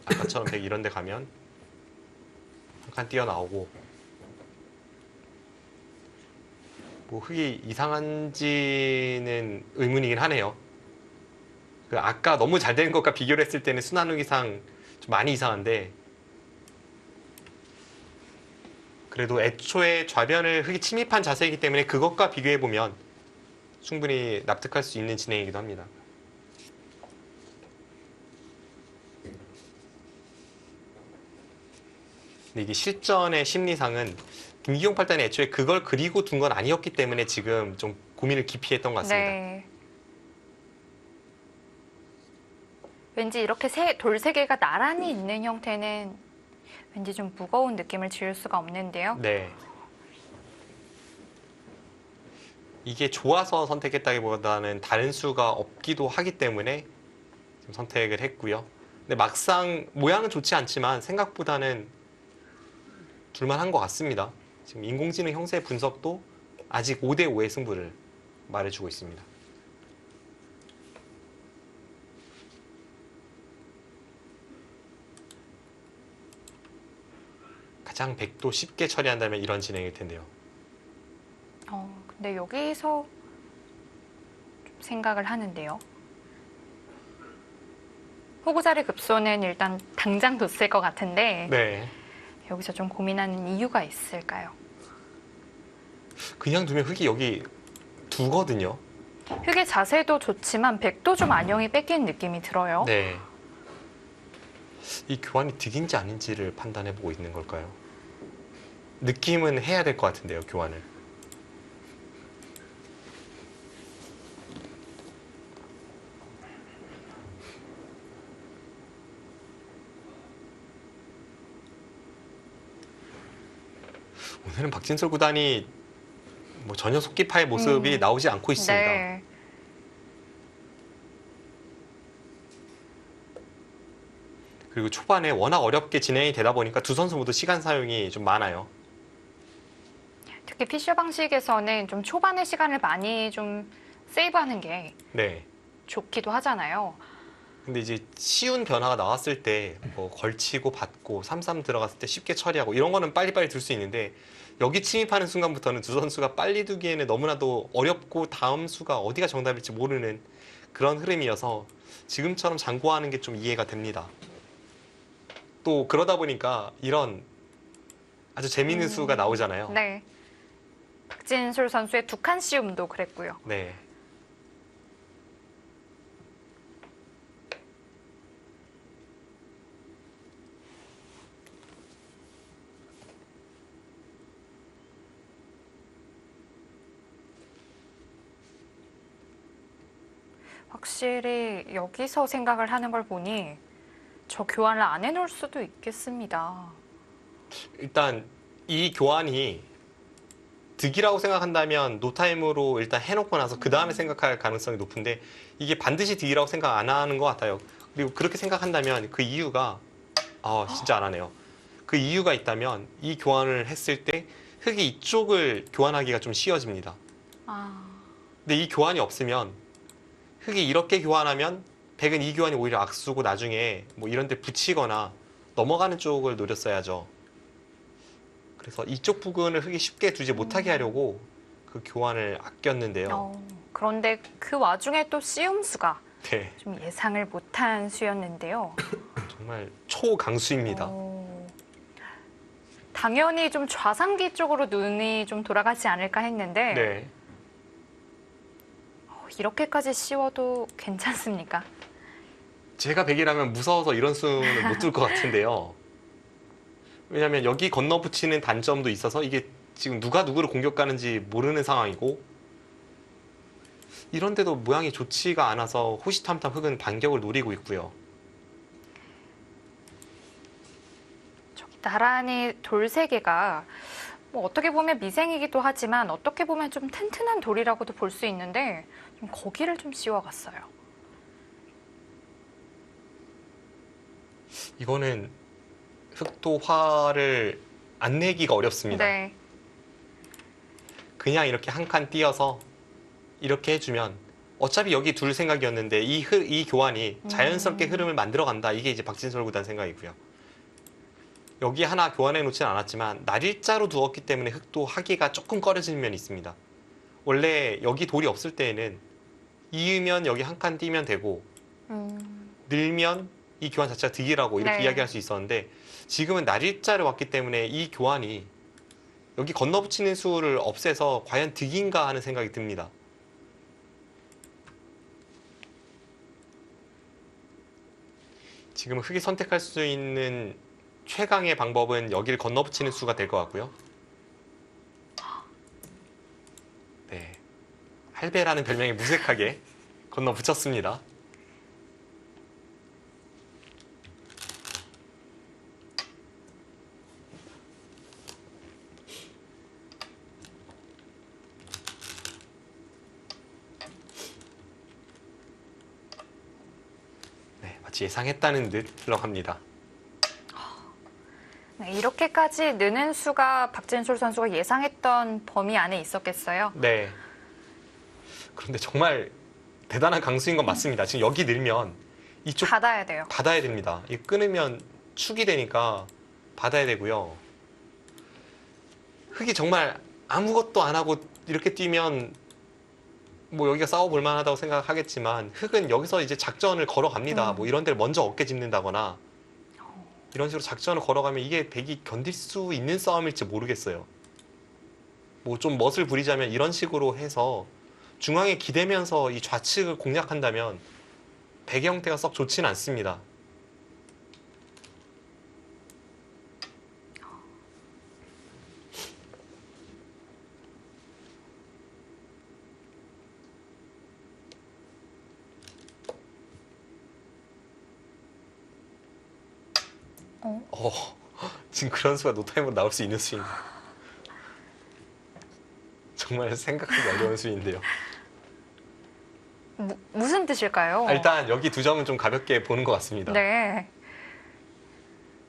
아까처럼 백 이런 데 가면 한 칸 뛰어나오고 뭐 흙이 이상한지는 의문이긴 하네요. 그 아까 너무 잘 되는 것과 비교를 했을 때는 순환흙이상 좀 많이 이상한데 그래도 애초에 좌변을 흙이 침입한 자세이기 때문에 그것과 비교해보면 충분히 납득할 수 있는 진행이기도 합니다. 근데 이게 실전의 심리상은 김기용 팔단이 애초에 그걸 그리고 둔 건 아니었기 때문에 지금 좀 고민을 깊이 했던 것 같습니다. 네. 왠지 이렇게 돌 세 개가 나란히 있는 형태는 왠지 좀 무거운 느낌을 지울 수가 없는데요. 네. 이게 좋아서 선택했다기보다는 다른 수가 없기도 하기 때문에 지금 선택을 했고요. 근데 막상 모양은 좋지 않지만 생각보다는 둘만한 것 같습니다. 지금 인공지능 형세 분석도 아직 5대5의 승부를 말해주고 있습니다. 가장 백도 쉽게 처리한다면 이런 진행일 텐데요. 근데 여기서 좀 생각을 하는데요. 호구자리 급소는 일단 당장 뒀을 것 같은데 네. 여기서 좀 고민하는 이유가 있을까요? 그냥 두면 흙이 여기 두거든요. 흙의 자세도 좋지만 백도 좀 안형이 뺏긴 느낌이 들어요. 네. 이 교환이 득인지 아닌지를 판단해보고 있는 걸까요? 느낌은 해야 될 것 같은데요, 교환을. 오늘은 박진솔 구단이 뭐 전혀 속기파의 모습이 나오지 않고 있습니다. 네. 그리고 초반에 워낙 어렵게 진행이 되다 보니까 두 선수 모두 시간 사용이 좀 많아요. 특히 피셔 방식에서는 좀 초반의 시간을 많이 좀 세이브하는 게 네. 좋기도 하잖아요. 근데 이제 쉬운 변화가 나왔을 때 뭐 걸치고 받고 3-3 들어갔을 때 쉽게 처리하고 이런 거는 빨리빨리 둘 수 있는데 여기 침입하는 순간부터는 두 선수가 빨리 두기에는 너무나도 어렵고 다음 수가 어디가 정답일지 모르는 그런 흐름이어서 지금처럼 장구하는 게 좀 이해가 됩니다. 또 그러다 보니까 이런 아주 재미있는 수가 나오잖아요. 네. 박진솔 선수의 두 칸 씌움도 그랬고요. 네. 확실히 여기서 생각을 하는 걸 보니 저 교환을 안 해놓을 수도 있겠습니다. 일단 이 교환이 득이라고 생각한다면 노타임으로 일단 해놓고 나서 그 다음에 생각할 가능성이 높은데 이게 반드시 득이라고 생각 안 하는 것 같아요. 그리고 그렇게 생각한다면 그 이유가 진짜 안 하네요. 그 이유가 있다면 이 교환을 했을 때 흑이 이쪽을 교환하기가 좀 쉬워집니다. 아, 근데 이 교환이 없으면 흑이 이렇게 교환하면 백은 이 교환이 오히려 악수고 나중에 뭐 이런 데 붙이거나 넘어가는 쪽을 노렸어야죠. 그래서 이쪽 부분을 흑이 쉽게 두지 못하게 하려고 그 교환을 아꼈는데요. 그런데 그 와중에 또 씌움수가 네, 좀 예상을 못한 수였는데요. 정말 초강수입니다. 당연히 좀 좌상기 쪽으로 눈이 좀 돌아가지 않을까 했는데 네, 이렇게까지 씌워도 괜찮습니까? 제가 백이라면 무서워서 이런 수는 못 둘 것 같은데요. 왜냐하면 여기 건너 붙이는 단점도 있어서 이게 지금 누가 누구를 공격 가는지 모르는 상황이고 이런데도 모양이 좋지가 않아서 호시탐탐 흑은 반격을 노리고 있고요. 저기 나란히 돌 세 개가 뭐 어떻게 보면 미생이기도 하지만 어떻게 보면 좀 튼튼한 돌이라고도 볼 수 있는데 좀 거기를 좀 씌워갔어요. 이거는 흑도 화를 안 내기가 어렵습니다. 네. 그냥 이렇게 한 칸 띄어서 이렇게 해주면 어차피 여기 둘 생각이었는데 이 교환이 자연스럽게 흐름을 만들어간다. 이게 이제 박진솔 구단 생각이고요. 여기 하나 교환해 놓진 않았지만 날일자로 두었기 때문에 흑도 하기가 조금 꺼려지는 면이 있습니다. 원래 여기 돌이 없을 때에는 이으면 여기 한 칸 띄면 되고 늘면 이 교환 자체가 득이라고 이렇게 네. 이야기할 수 있었는데 지금은 날일자를 왔기 때문에 이 교환이 여기 건너붙이는 수를 없애서 과연 득인가 하는 생각이 듭니다. 지금 흑이 선택할 수 있는 최강의 방법은 여기를 건너붙이는 수가 될 것 같고요. 네, 할배라는 별명이 무색하게 건너붙였습니다. 네, 마치 예상했다는 듯 흘러갑니다. 네, 이렇게까지 느는 수가 박진솔 선수가 예상했던 범위 안에 있었겠어요. 네. 그런데 정말 대단한 강수인 건 맞습니다. 지금 여기 늘면 이쪽 받아야 돼요. 받아야 됩니다. 이 끊으면 축이 되니까 받아야 되고요. 흑이 정말 아무것도 안 하고 이렇게 뛰면 뭐 여기가 싸워볼 만하다고 생각하겠지만 흑은 여기서 이제 작전을 걸어갑니다. 뭐 이런 데를 먼저 어깨 짚는다거나 이런 식으로 작전을 걸어가면 이게 백이 견딜 수 있는 싸움일지 모르겠어요. 뭐 좀 멋을 부리자면 이런 식으로 해서 중앙에 기대면서 이 좌측을 공략한다면 백의 형태가 썩 좋지는 않습니다. 지금 그런 수가 노타임으로 나올 수 있는 수입니다. 정말 생각하기 어려운 수인데요. 무슨 뜻일까요? 일단 여기 두 점은 좀 가볍게 보는 것 같습니다. 네.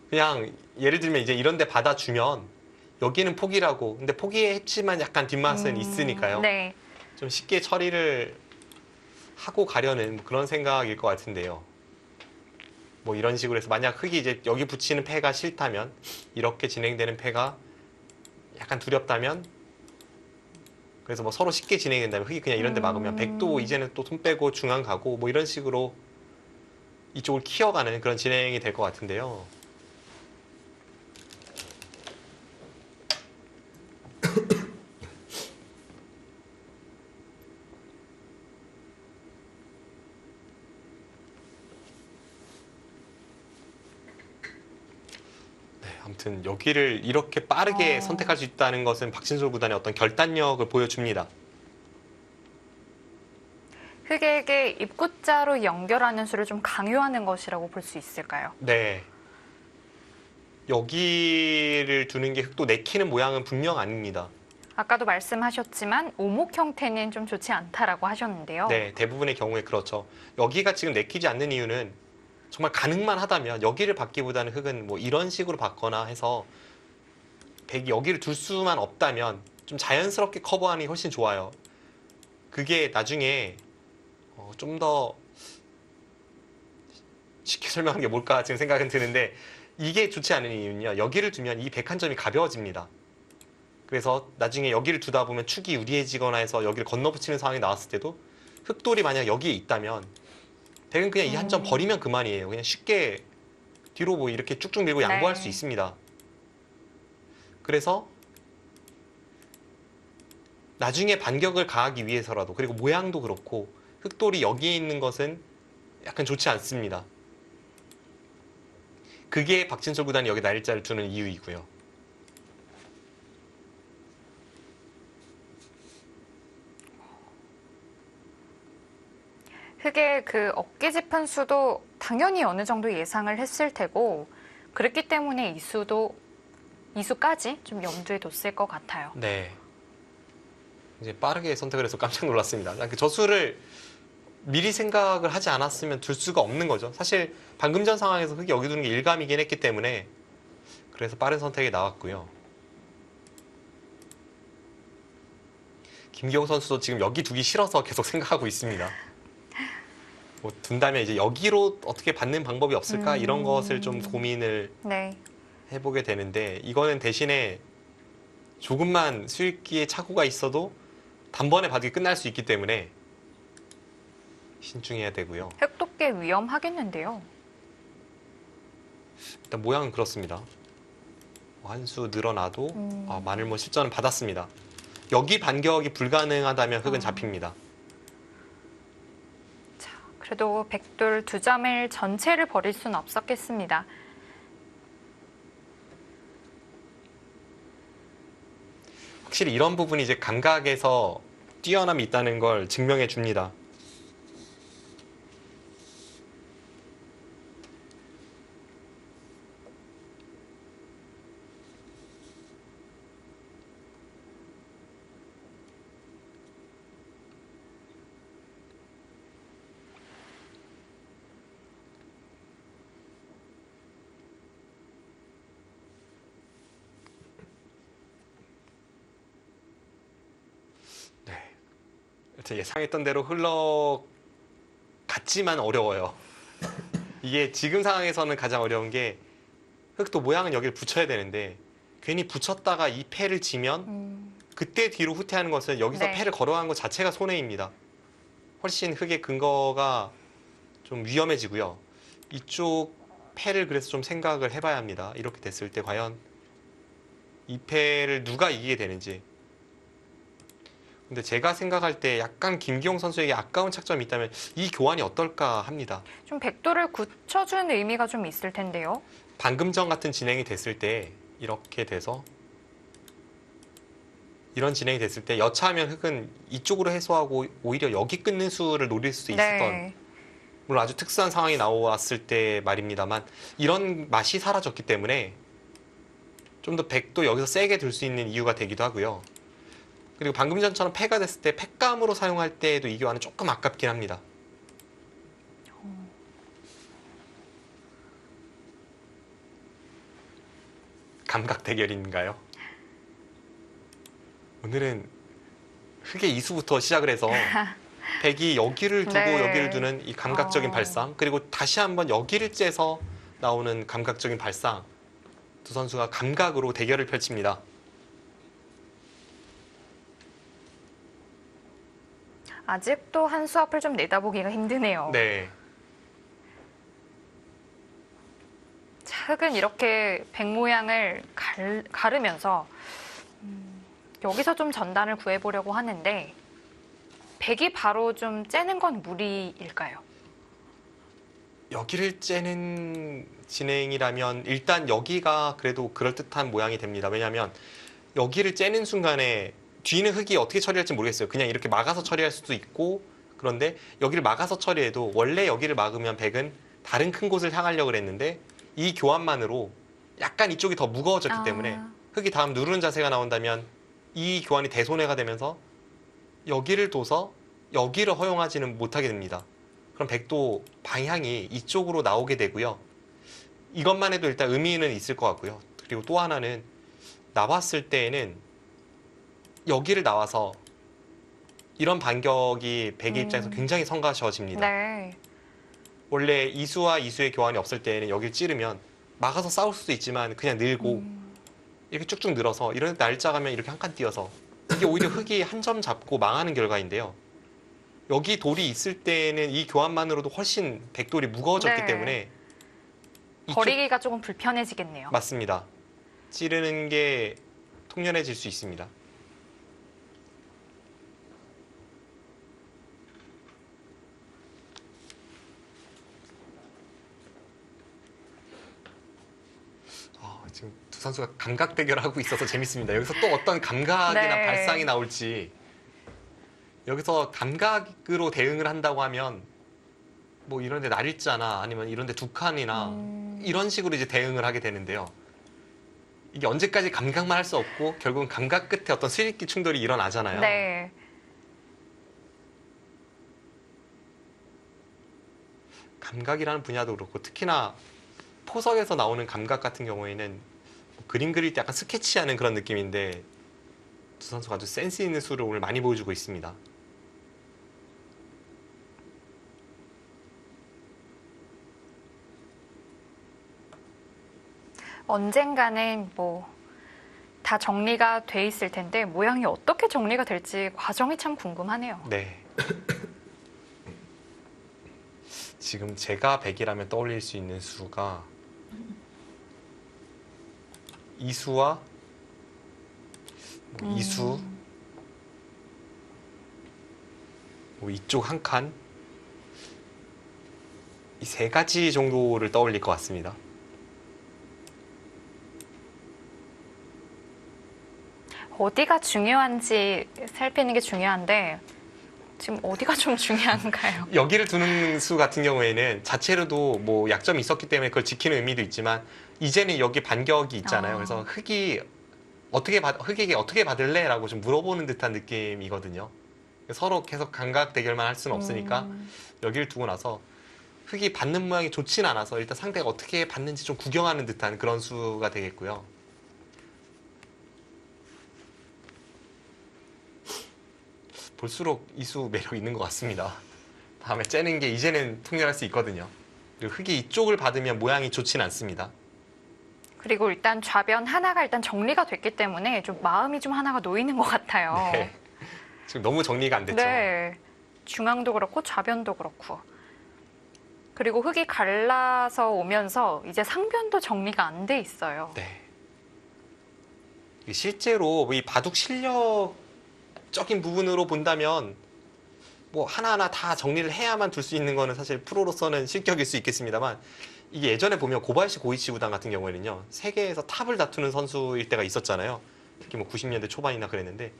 그냥 예를 들면 이제 이런 데 받아주면 여기는 포기라고. 근데 포기했지만 약간 뒷맛은 있으니까요. 네. 좀 쉽게 처리를 하고 가려는 그런 생각일 것 같은데요. 뭐 이런 식으로 해서 만약 흙이 이제 여기 붙이는 패가 싫다면, 이렇게 진행되는 패가 약간 두렵다면, 그래서 뭐 서로 쉽게 진행된다면 흙이 그냥 이런 데 막으면 백도 이제는 또 손 빼고 중앙 가고 뭐 이런 식으로 이쪽을 키워가는 그런 진행이 될 것 같은데요. 아무튼 여기를 이렇게 빠르게 선택할 수 있다는 것은 박진솔 구단의 어떤 결단력을 보여줍니다. 흙에게 입구자로 연결하는 수를 좀 강요하는 것이라고 볼 수 있을까요? 네. 여기를 두는 게 흙도 내키는 모양은 분명 아닙니다. 아까도 말씀하셨지만 오목 형태는 좀 좋지 않다라고 하셨는데요. 네, 대부분의 경우에 그렇죠. 여기가 지금 내키지 않는 이유는 정말 가능만 하다면 여기를 받기보다는 흙은 뭐 이런 식으로 받거나 해서 백이 여기를 둘 수만 없다면 좀 자연스럽게 커버하는 게 훨씬 좋아요. 그게 나중에 좀 더 쉽게 설명하는 게 뭘까 지금 생각은 드는데, 이게 좋지 않은 이유는요, 여기를 두면 이 백 한 점이 가벼워집니다. 그래서 나중에 여기를 두다 보면 축이 유리해지거나 해서 여기를 건너붙이는 상황이 나왔을 때도 흙돌이 만약 여기에 있다면 백은 그냥 이 한 점 버리면 그만이에요. 그냥 쉽게 뒤로 뭐 이렇게 쭉쭉 밀고 양보할 네. 수 있습니다. 그래서 나중에 반격을 가하기 위해서라도, 그리고 모양도 그렇고 흙돌이 여기에 있는 것은 약간 좋지 않습니다. 그게 박진솔 구단이 여기 날짜를 두는 이유이고요. 흙의 그 어깨 짚은 수도 당연히 어느 정도 예상을 했을 테고, 그랬기 때문에 이 수까지 좀 염두에 뒀을 것 같아요. 네. 이제 빠르게 선택을 해서 깜짝 놀랐습니다. 그 저수를 미리 생각을 하지 않았으면 둘 수가 없는 거죠. 사실 방금 전 상황에서 흙이 여기 두는 게 일감이긴 했기 때문에 그래서 빠른 선택이 나왔고요. 김기용 선수도 지금 여기 두기 싫어서 계속 생각하고 있습니다. 뭐 둔다면 이제 여기로 어떻게 받는 방법이 없을까, 이런 것을 좀 고민을 네. 해보게 되는데, 이거는 대신에 조금만 수익기에 착오가 있어도 단번에 받기 끝날 수 있기 때문에 신중해야 되고요. 흙도 꽤 위험하겠는데요. 일단 모양은 그렇습니다. 한 수 늘어나도 마늘모 실전은 받았습니다. 여기 반격이 불가능하다면 흙은 잡힙니다. 자, 그래도 백돌 두 점을 전체를 버릴 수는 없었겠습니다. 확실히 이런 부분이 이제 감각에서 뛰어남이 있다는 걸 증명해 줍니다. 예상했던 대로 흘러갔지만 어려워요. 이게 지금 상황에서는 가장 어려운 게, 흙도 모양은 여기를 붙여야 되는데 괜히 붙였다가 이 패를 지면 그때 뒤로 후퇴하는 것은 여기서 네. 패를 걸어가는 것 자체가 손해입니다. 훨씬 흙의 근거가 좀 위험해지고요. 이쪽 패를 그래서 좀 생각을 해봐야 합니다. 이렇게 됐을 때 과연 이 패를 누가 이기게 되는지. 근데 제가 생각할 때 약간 김기용 선수에게 아까운 착점이 있다면 이 교환이 어떨까 합니다. 좀 백돌을 굳혀준 의미가 좀 있을 텐데요. 방금 전 같은 진행이 됐을 때 이렇게 돼서 이런 진행이 됐을 때 여차하면 흙은 이쪽으로 해소하고 오히려 여기 끊는 수를 노릴 수 있었던, 네. 물론 아주 특수한 상황이 나왔을 때 말입니다만 이런 맛이 사라졌기 때문에 좀 더 백도 여기서 세게 들 수 있는 이유가 되기도 하고요. 그리고 방금 전처럼 패가 됐을 때 팩감으로 사용할 때에도 이 교환은 조금 아깝긴 합니다. 감각 대결인가요? 오늘은 흑의 이수부터 시작을 해서 백이 여기를 두고 네. 여기를 두는 이 감각적인 발상, 그리고 다시 한번 여기를 째서 나오는 감각적인 발상, 두 선수가 감각으로 대결을 펼칩니다. 아직도 한 수 앞을 좀 내다보기가 힘드네요. 네. 자, 흑은 이렇게 백 모양을 가르면서 여기서 좀 전단을 구해보려고 하는데 백이 바로 좀 째는 건 무리일까요? 여기를 째는 진행이라면 일단 여기가 그래도 그럴듯한 모양이 됩니다. 왜냐하면 여기를 째는 순간에 뒤는 흑이 어떻게 처리할지 모르겠어요. 그냥 이렇게 막아서 처리할 수도 있고, 그런데 여기를 막아서 처리해도 원래 여기를 막으면 백은 다른 큰 곳을 향하려고 했는데 이 교환만으로 약간 이쪽이 더 무거워졌기 때문에 흑이 다음 누르는 자세가 나온다면 이 교환이 대손해가 되면서 여기를 둬서 여기를 허용하지는 못하게 됩니다. 그럼 백도 방향이 이쪽으로 나오게 되고요. 이것만 해도 일단 의미는 있을 것 같고요. 그리고 또 하나는 나왔을 때에는 여기를 나와서 이런 반격이 백의 입장에서 굉장히 성가셔집니다. 네. 원래 이수와 이수의 교환이 없을 때에는 여기를 찌르면 막아서 싸울 수도 있지만 그냥 늘고 이렇게 쭉쭉 늘어서 이런 날짜가면 이렇게 한 칸 띄어서 이게 오히려 흑이 한 점 잡고 망하는 결과인데요. 여기 돌이 있을 때는 이 교환만으로도 훨씬 백돌이 무거워졌기 네. 때문에 버리기가 조금 불편해지겠네요. 맞습니다. 찌르는 게 통연해질 수 있습니다. 지금 두 선수가 감각 대결하고 있어서 재밌습니다. 여기서 또 어떤 감각이나 네. 발상이 나올지. 여기서 감각으로 대응을 한다고 하면 뭐 이런 데 날일자나 아니면 이런 데 두 칸이나 이런 식으로 이제 대응을 하게 되는데요. 이게 언제까지 감각만 할 수 없고 결국은 감각 끝에 어떤 수익기 충돌이 일어나잖아요. 네. 감각이라는 분야도 그렇고 특히나 포석에서 나오는 감각 같은 경우에는 그림 그릴 때 약간 스케치하는 그런 느낌인데 두 선수가 아주 센스 있는 수를 오늘 많이 보여주고 있습니다. 언젠가는 뭐 다 정리가 돼 있을 텐데 모양이 어떻게 정리가 될지 과정이 참 궁금하네요. 네. 지금 제가 100이라면 떠올릴 수 있는 수가 이수와 뭐 이수, 뭐 이쪽 한 칸, 이 세 가지 정도를 떠올릴 것 같습니다. 어디가 중요한지 살피는 게 중요한데 지금 어디가 좀 중요한가요? 여기를 두는 수 같은 경우에는 자체로도 뭐 약점이 있었기 때문에 그걸 지키는 의미도 있지만 이제는 여기 반격이 있잖아요. 그래서 흑에게 어떻게 받을래? 라고 좀 물어보는 듯한 느낌이거든요. 서로 계속 감각 대결만 할 수는 없으니까 여기를 두고 나서 흑이 받는 모양이 좋진 않아서 일단 상대가 어떻게 받는지 좀 구경하는 듯한 그런 수가 되겠고요. 볼수록 이수 매력 있는 것 같습니다. 다음에 째는 게 이제는 통렬할 수 있거든요. 그리고 흑이 이쪽을 받으면 모양이 좋진 않습니다. 그리고 일단 좌변 하나가 일단 정리가 됐기 때문에 좀 마음이 좀 하나가 놓이는 것 같아요. 네. 지금 너무 정리가 안 됐죠. 네. 중앙도 그렇고 좌변도 그렇고. 그리고 흑이 갈라서 오면서 이제 상변도 정리가 안 돼 있어요. 네. 실제로 이 바둑 실력적인 부분으로 본다면 뭐 하나하나 다 정리를 해야만 둘 수 있는 거는 사실 프로로서는 실격일 수 있겠습니다만 이게 예전에 보면 고바야시 고이치 구단 같은 경우에는요. 세계에서 탑을 다투는 선수일 때가 있었잖아요. 특히 뭐 90년대 초반이나 그랬는데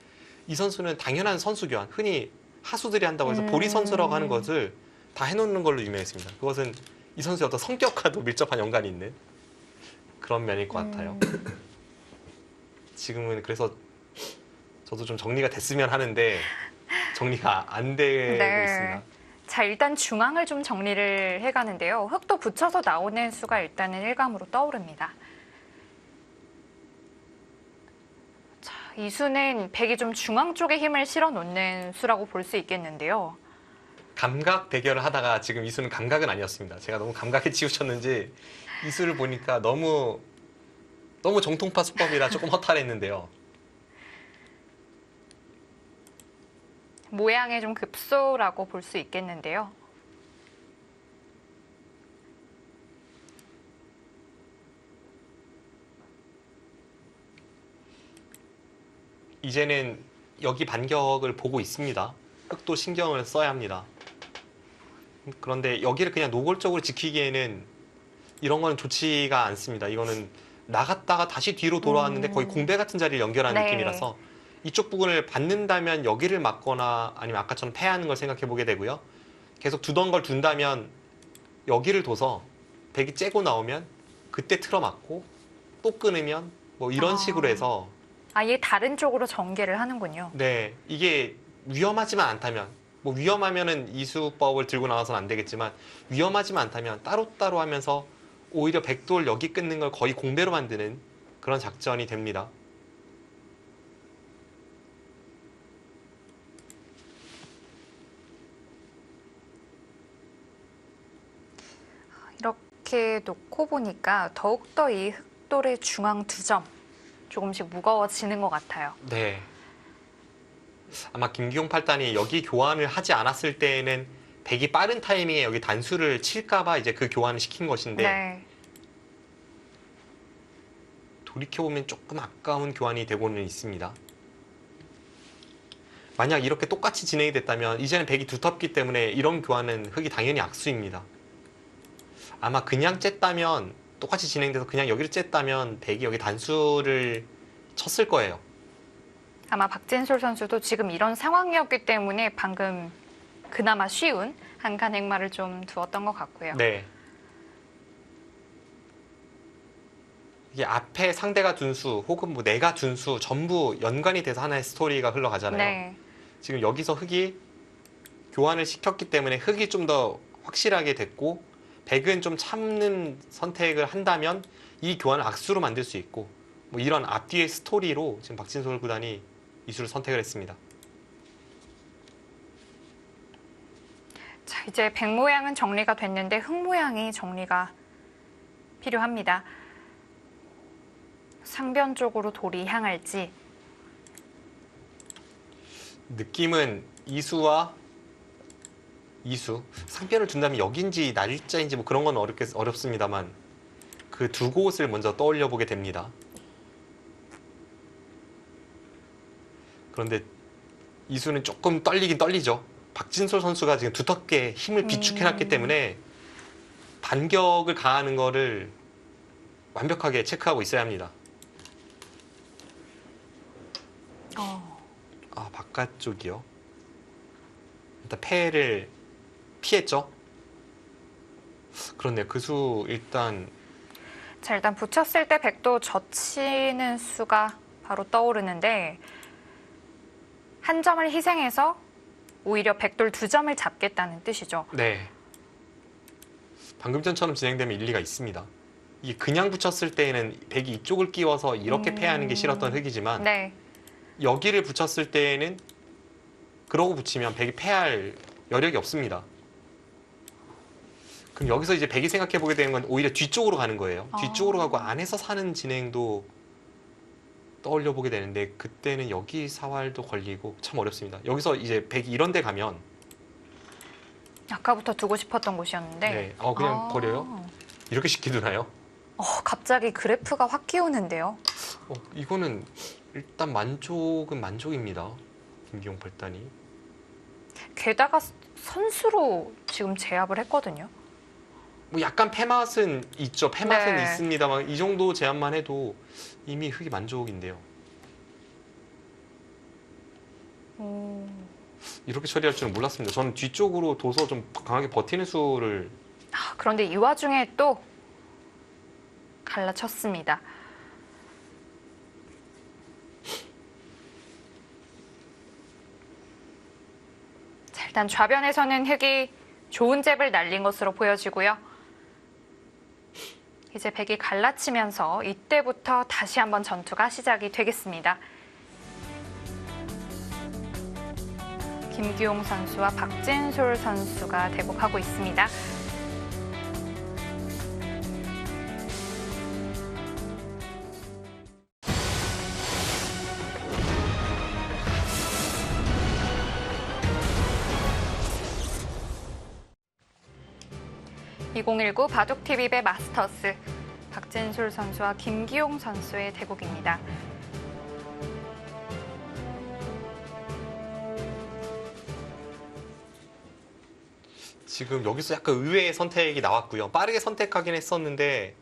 이 선수는 당연한 선수 교환, 흔히 하수들이 한다고 해서 보리 선수라고 하는 것을 다 해놓는 걸로 유명했습니다. 그것은 이 선수의 어떤 성격과도 밀접한 연관이 있는 그런 면일 것 같아요. 지금은 그래서 저도 좀 정리가 됐으면 하는데 정리가 안 되고 네. 있습니다. 자, 일단 중앙을 좀 정리를 해가는데요. 흙도 붙여서 나오는 수가 일단은 일감으로 떠오릅니다. 자, 이 수는 백이 좀 중앙 쪽에 힘을 실어 놓는 수라고 볼 수 있겠는데요. 감각 대결을 하다가 지금 이 수는 감각은 아니었습니다. 제가 너무 감각에 치우쳤는지 이 수를 보니까 너무 정통파 수법이라 조금 허탈했는데요. 모양의 좀 급소라고 볼 수 있겠는데요. 이제는 여기 반격을 보고 있습니다. 흙도 신경을 써야 합니다. 그런데 여기를 그냥 노골적으로 지키기에는 이런 거는 좋지가 않습니다. 이거는 나갔다가 다시 뒤로 돌아왔는데 거의 공배 같은 자리를 연결하는 네. 느낌이라서 이쪽 부분을 받는다면 여기를 막거나 아니면 아까처럼 패하는 걸 생각해 보게 되고요. 계속 두던 걸 둔다면 여기를 둬서 백이 째고 나오면 그때 틀어 맞고 또 끊으면 뭐 이런 식으로 해서 아예 다른 쪽으로 전개를 하는군요. 네, 이게 위험하지만 않다면 뭐 위험하면은 이수법을 들고 나와서는 안 되겠지만 위험하지만 않다면 따로따로 하면서 오히려 백돌 여기 끊는 걸 거의 공배로 만드는 그런 작전이 됩니다. 이렇게 놓고 보니까 더욱더 이 흑돌의 중앙 두 점 조금씩 무거워지는 것 같아요. 네. 아마 김기용 팔단이 여기 교환을 하지 않았을 때에는 백이 빠른 타이밍에 여기 단수를 칠까봐 이제 그 교환을 시킨 것인데 네. 돌이켜보면 조금 아까운 교환이 되고는 있습니다. 만약 이렇게 똑같이 진행이 됐다면 이제는 백이 두텁기 때문에 이런 교환은 흑이 당연히 악수입니다. 아마 그냥 쨌다면 똑같이 진행돼서 그냥 여기를 쨌다면 백이 여기 단수를 쳤을 거예요. 아마 박진솔 선수도 지금 이런 상황이었기 때문에 방금 그나마 쉬운 한 칸 행마를 좀 두었던 것 같고요. 네. 이게 앞에 상대가 둔수 혹은 뭐 내가 둔수 전부 연관이 돼서 하나의 스토리가 흘러가잖아요. 네. 지금 여기서 흑이 교환을 시켰기 때문에 흑이 좀 더 확실하게 됐고 백은 좀 참는 선택을 한다면 이 교환을 악수로 만들 수 있고 뭐 이런 앞뒤의 스토리로 지금 박진솔 구단이 이 수를 선택을 했습니다. 자, 이제 백 모양은 정리가 됐는데 흑 모양이 정리가 필요합니다. 상변 쪽으로 돌이 향할지. 느낌은 이수와 이수 상변을 둔다면 여기인지 날짜인지 뭐 그런 건 어렵습니다만 그 두 곳을 먼저 떠올려 보게 됩니다. 그런데 이수는 조금 떨리긴 떨리죠. 박진솔 선수가 지금 두텁게 힘을 비축해놨기 때문에 반격을 가하는 거를 완벽하게 체크하고 있어야 합니다. 아, 바깥쪽이요. 일단 패를 피했죠. 그렇네요. 그 수 일단 자, 일단 붙였을 때 백도 젖히는 수가 바로 떠오르는데 한 점을 희생해서 오히려 백돌 두 점을 잡겠다는 뜻이죠. 네. 방금 전처럼 진행되면 일리가 있습니다. 이게 그냥 붙였을 때에는 백이 이쪽을 끼워서 이렇게 패하는 게 싫었던 흑이지만 네. 여기를 붙였을 때에는 그러고 붙이면 백이 패할 여력이 없습니다. 그럼 여기서 이제 백이 생각해 보게 되는 건 오히려 뒤쪽으로 가는 거예요. 뒤쪽으로 가고 안에서 사는 진행도 떠올려 보게 되는데 그때는 여기 사활도 걸리고 참 어렵습니다. 여기서 이제 백이 이런 데 가면 아까부터 두고 싶었던 곳이었는데. 네. 그냥 버려요? 이렇게 쉽게 두나요? 갑자기 그래프가 확 끼우는데요. 이거는 일단 만족은 만족입니다. 김기용 팔단이. 게다가 선수로 지금 제압을 했거든요. 뭐 약간 패맛은 있죠. 패맛은 네. 있습니다만 이 정도 제압만 해도 이미 흑이 만족인데요. 이렇게 처리할 줄은 몰랐습니다. 저는 뒤쪽으로 둬서 좀 강하게 버티는 수를 그런데 이 와중에 또 갈라쳤습니다. 일단 좌변에서는 흑이 좋은 잽을 날린 것으로 보여지고요. 이제 백이 갈라치면서 이때부터 다시 한번 전투가 시작이 되겠습니다. 김규용 선수와 박진솔 선수가 대국하고 있습니다. (2019) 바둑TV 배 마스터스 박진솔 선수와 김기용 선수의 대국입니다. 지금 여기서 약간 의외의 선택이 나왔고요. 빠르게 선택하긴 했었는데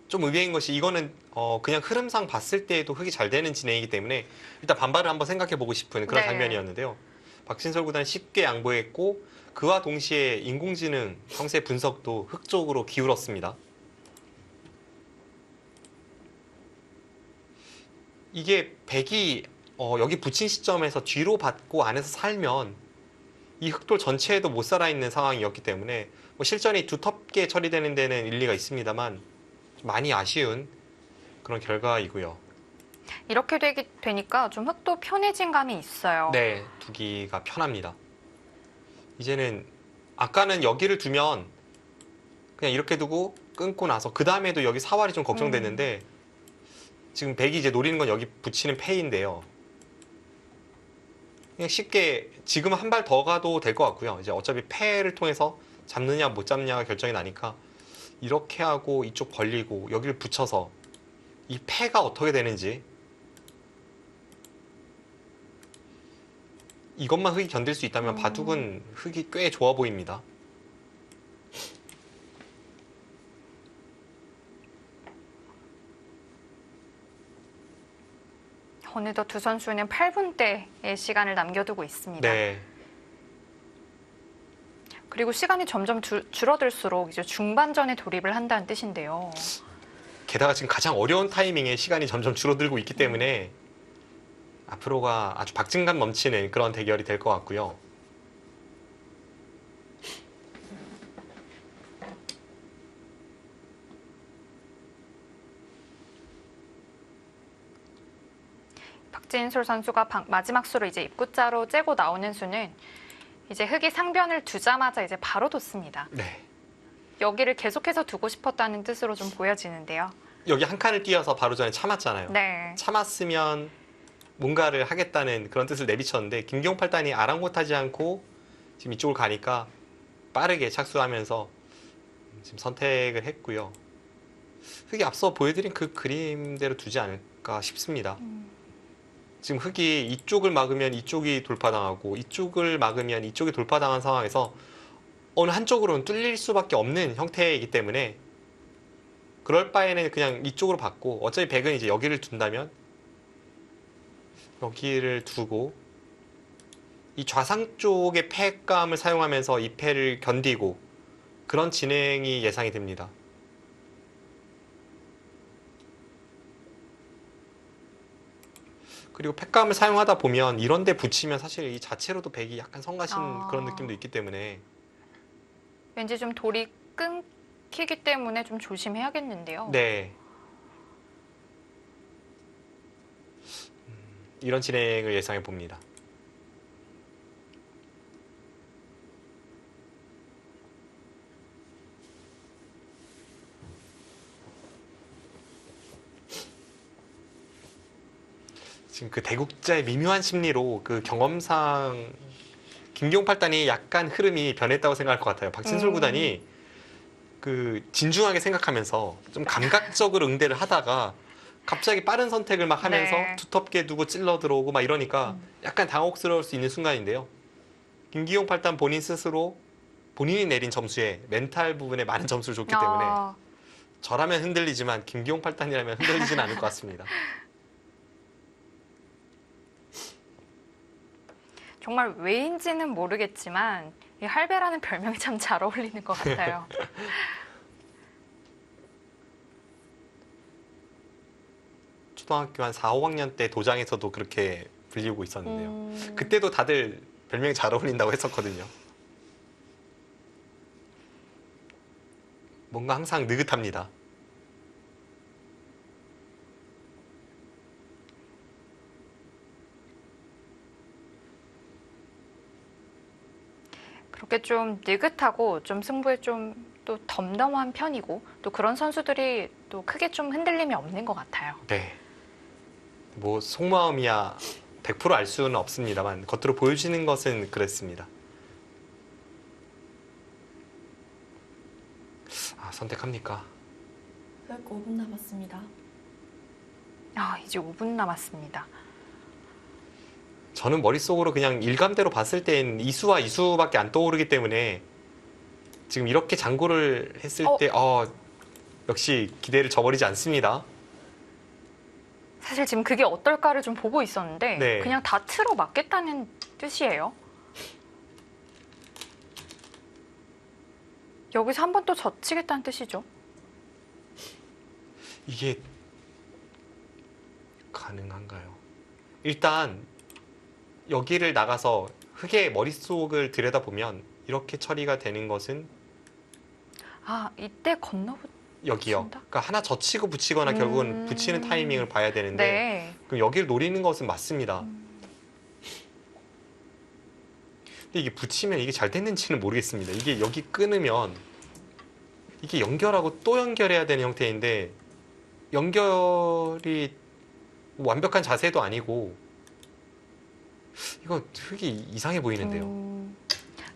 좀 의외인 것이 이거는 그냥 흐름상 봤을 때에도 흑이 잘 되는 진행이기 때문에 일단 반발을 한번 생각해보고 싶은 그런 네. 장면이었는데요. 박진솔 구단 쉽게 양보했고 그와 동시에 인공지능 형세 분석도 흑 쪽으로 기울었습니다. 이게 백이 여기 붙인 시점에서 뒤로 받고 안에서 살면 이 흑돌 전체에도 못 살아있는 상황이었기 때문에 뭐 실전이 두텁게 처리되는 데는 일리가 있습니다만 많이 아쉬운 그런 결과이고요. 이렇게 되니까 좀 흑도 편해진 감이 있어요. 네, 두기가 편합니다. 이제는 아까는 여기를 두면 그냥 이렇게 두고 끊고 나서 그 다음에도 여기 사활이 좀 걱정됐는데 지금 백이 이제 노리는 건 여기 붙이는 패인데요. 그냥 쉽게 지금 한 발 더 가도 될 것 같고요. 이제 어차피 패를 통해서 잡느냐 못 잡느냐가 결정이 나니까 이렇게 하고 이쪽 벌리고 여기를 붙여서 이 패가 어떻게 되는지 이것만 흑이 견딜 수 있다면 바둑은 흑이 꽤 좋아 보입니다. 어느덧 두 선수는 8분대의 시간을 남겨두고 있습니다. 네. 그리고 시간이 점점 줄어들수록 이제 중반전에 돌입을 한다는 뜻인데요. 게다가 지금 가장 어려운 타이밍에 시간이 점점 줄어들고 있기 때문에 앞으로가 아주 박진감 넘치는 그런 대결이 될 것 같고요. 박진솔 선수가 마지막 수로 이제 입구자로 째고 나오는 수는 이제 흑이 상변을 두자마자 이제 바로 뒀습니다. 네. 여기를 계속해서 두고 싶었다는 뜻으로 좀 보여지는데요. 여기 한 칸을 띄어서 바로 전에 참았잖아요. 네. 참았으면 뭔가를 하겠다는 그런 뜻을 내비쳤는데 김기용 팔단이 아랑곳하지 않고 지금 이쪽을 가니까 빠르게 착수하면서 지금 선택을 했고요. 흑이 앞서 보여드린 그 그림대로 두지 않을까 싶습니다. 지금 흑이 이쪽을 막으면 이쪽이 돌파당하고 이쪽을 막으면 이쪽이 돌파당한 상황에서 어느 한쪽으로는 뚫릴 수밖에 없는 형태이기 때문에 그럴 바에는 그냥 이쪽으로 받고 어차피 백은 이제 여기를 둔다면 여기를 두고 이 좌상 쪽의 패감을 사용하면서 이 패를 견디고 그런 진행이 예상이 됩니다. 그리고 패감을 사용하다 보면 이런 데 붙이면 사실 이 자체로도 백이 약간 성가신 그런 느낌도 있기 때문에 왠지 좀 돌이 끊기기 때문에 좀 조심해야겠는데요. 네. 이런 진행을 예상해 봅니다. 지금 그 대국자의 미묘한 심리로 그 경험상 김기용 팔단이 약간 흐름이 변했다고 생각할 것 같아요. 박진솔 구단이 그 진중하게 생각하면서 좀 감각적으로 응대를 하다가 갑자기 빠른 선택을 막 하면서 네. 두텁게 두고 찔러 들어오고 막 이러니까 약간 당혹스러울 수 있는 순간인데요. 김기용 팔단 본인 스스로 본인이 내린 점수에 멘탈 부분에 많은 점수를 줬기 때문에 저라면 흔들리지만 김기용 팔단이라면 흔들리지는 않을 것 같습니다. 정말 왜인지는 모르겠지만 이 할배라는 별명이 참 잘 어울리는 것 같아요. 초등학교 한 4, 5학년 때 도장에서도 그렇게 불리고 있었는데요. 그때도 다들 별명이 잘 어울린다고 했었거든요. 뭔가 항상 느긋합니다. 그렇게 좀 느긋하고 좀 승부에 좀 또 덤덤한 편이고 또 그런 선수들이 또 크게 좀 흔들림이 없는 것 같아요. 네. 뭐 속마음이야 100% 알 수는 없습니다만 겉으로 보여지는 것은 그렇습니다. 아, 선택합니까? 흑 5분 남았습니다. 아, 이제 5분 남았습니다. 저는 머릿속으로 그냥 일감대로 봤을 땐 이수와 이수밖에 안 떠오르기 때문에 지금 이렇게 장고를 했을 때 역시 기대를 저버리지 않습니다. 사실 지금 그게 어떨까를 좀 보고 있었는데 네. 그냥 다 틀어 맞겠다는 뜻이에요. 여기서 한 번 또 젖히겠다는 뜻이죠. 이게 가능한가요? 일단 여기를 나가서 흑의 머릿속을 들여다보면 이렇게 처리가 되는 것은 아, 이때 여기요. 붙인다? 그러니까 하나 젖히고 붙이거나 결국은 붙이는 타이밍을 봐야 되는데 네. 그럼 여기를 노리는 것은 맞습니다. 근데 이게 붙이면 이게 잘 됐는지는 모르겠습니다. 이게 여기 끊으면 이게 연결하고 또 연결해야 되는 형태인데 연결이 완벽한 자세도 아니고 이거 흙이 이상해 보이는데요.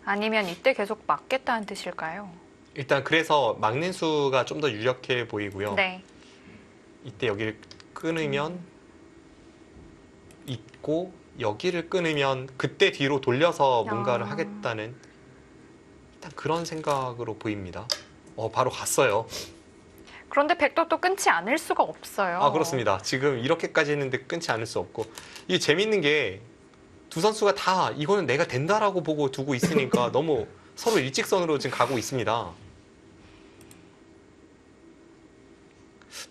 아니면 이때 계속 맞겠다는 뜻일까요? 일단 그래서 막는 수가 좀 더 유력해 보이고요. 네. 이때 여기를 끊으면 있고 여기를 끊으면 그때 뒤로 돌려서 뭔가를 하겠다는 일단 그런 생각으로 보입니다. 바로 갔어요. 그런데 백도 또 끊지 않을 수가 없어요. 아, 그렇습니다. 지금 이렇게까지 했는데 끊지 않을 수 없고 이게 재밌는 게 두 선수가 다 이거는 내가 된다라고 보고 두고 있으니까 너무 서로 일직선으로 지금 가고 있습니다.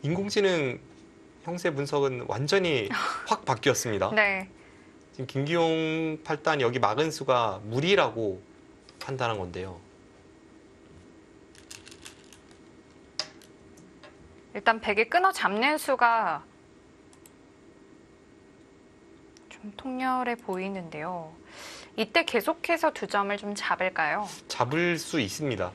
인공지능 형세 분석은 완전히 확 바뀌었습니다. 네. 지금 김기용 팔단 여기 막은 수가 무리라고 판단한 건데요. 일단 백이 끊어 잡는 수가 좀 통렬해 보이는데요. 이때 계속해서 두 점을 좀 잡을까요? 잡을 수 있습니다.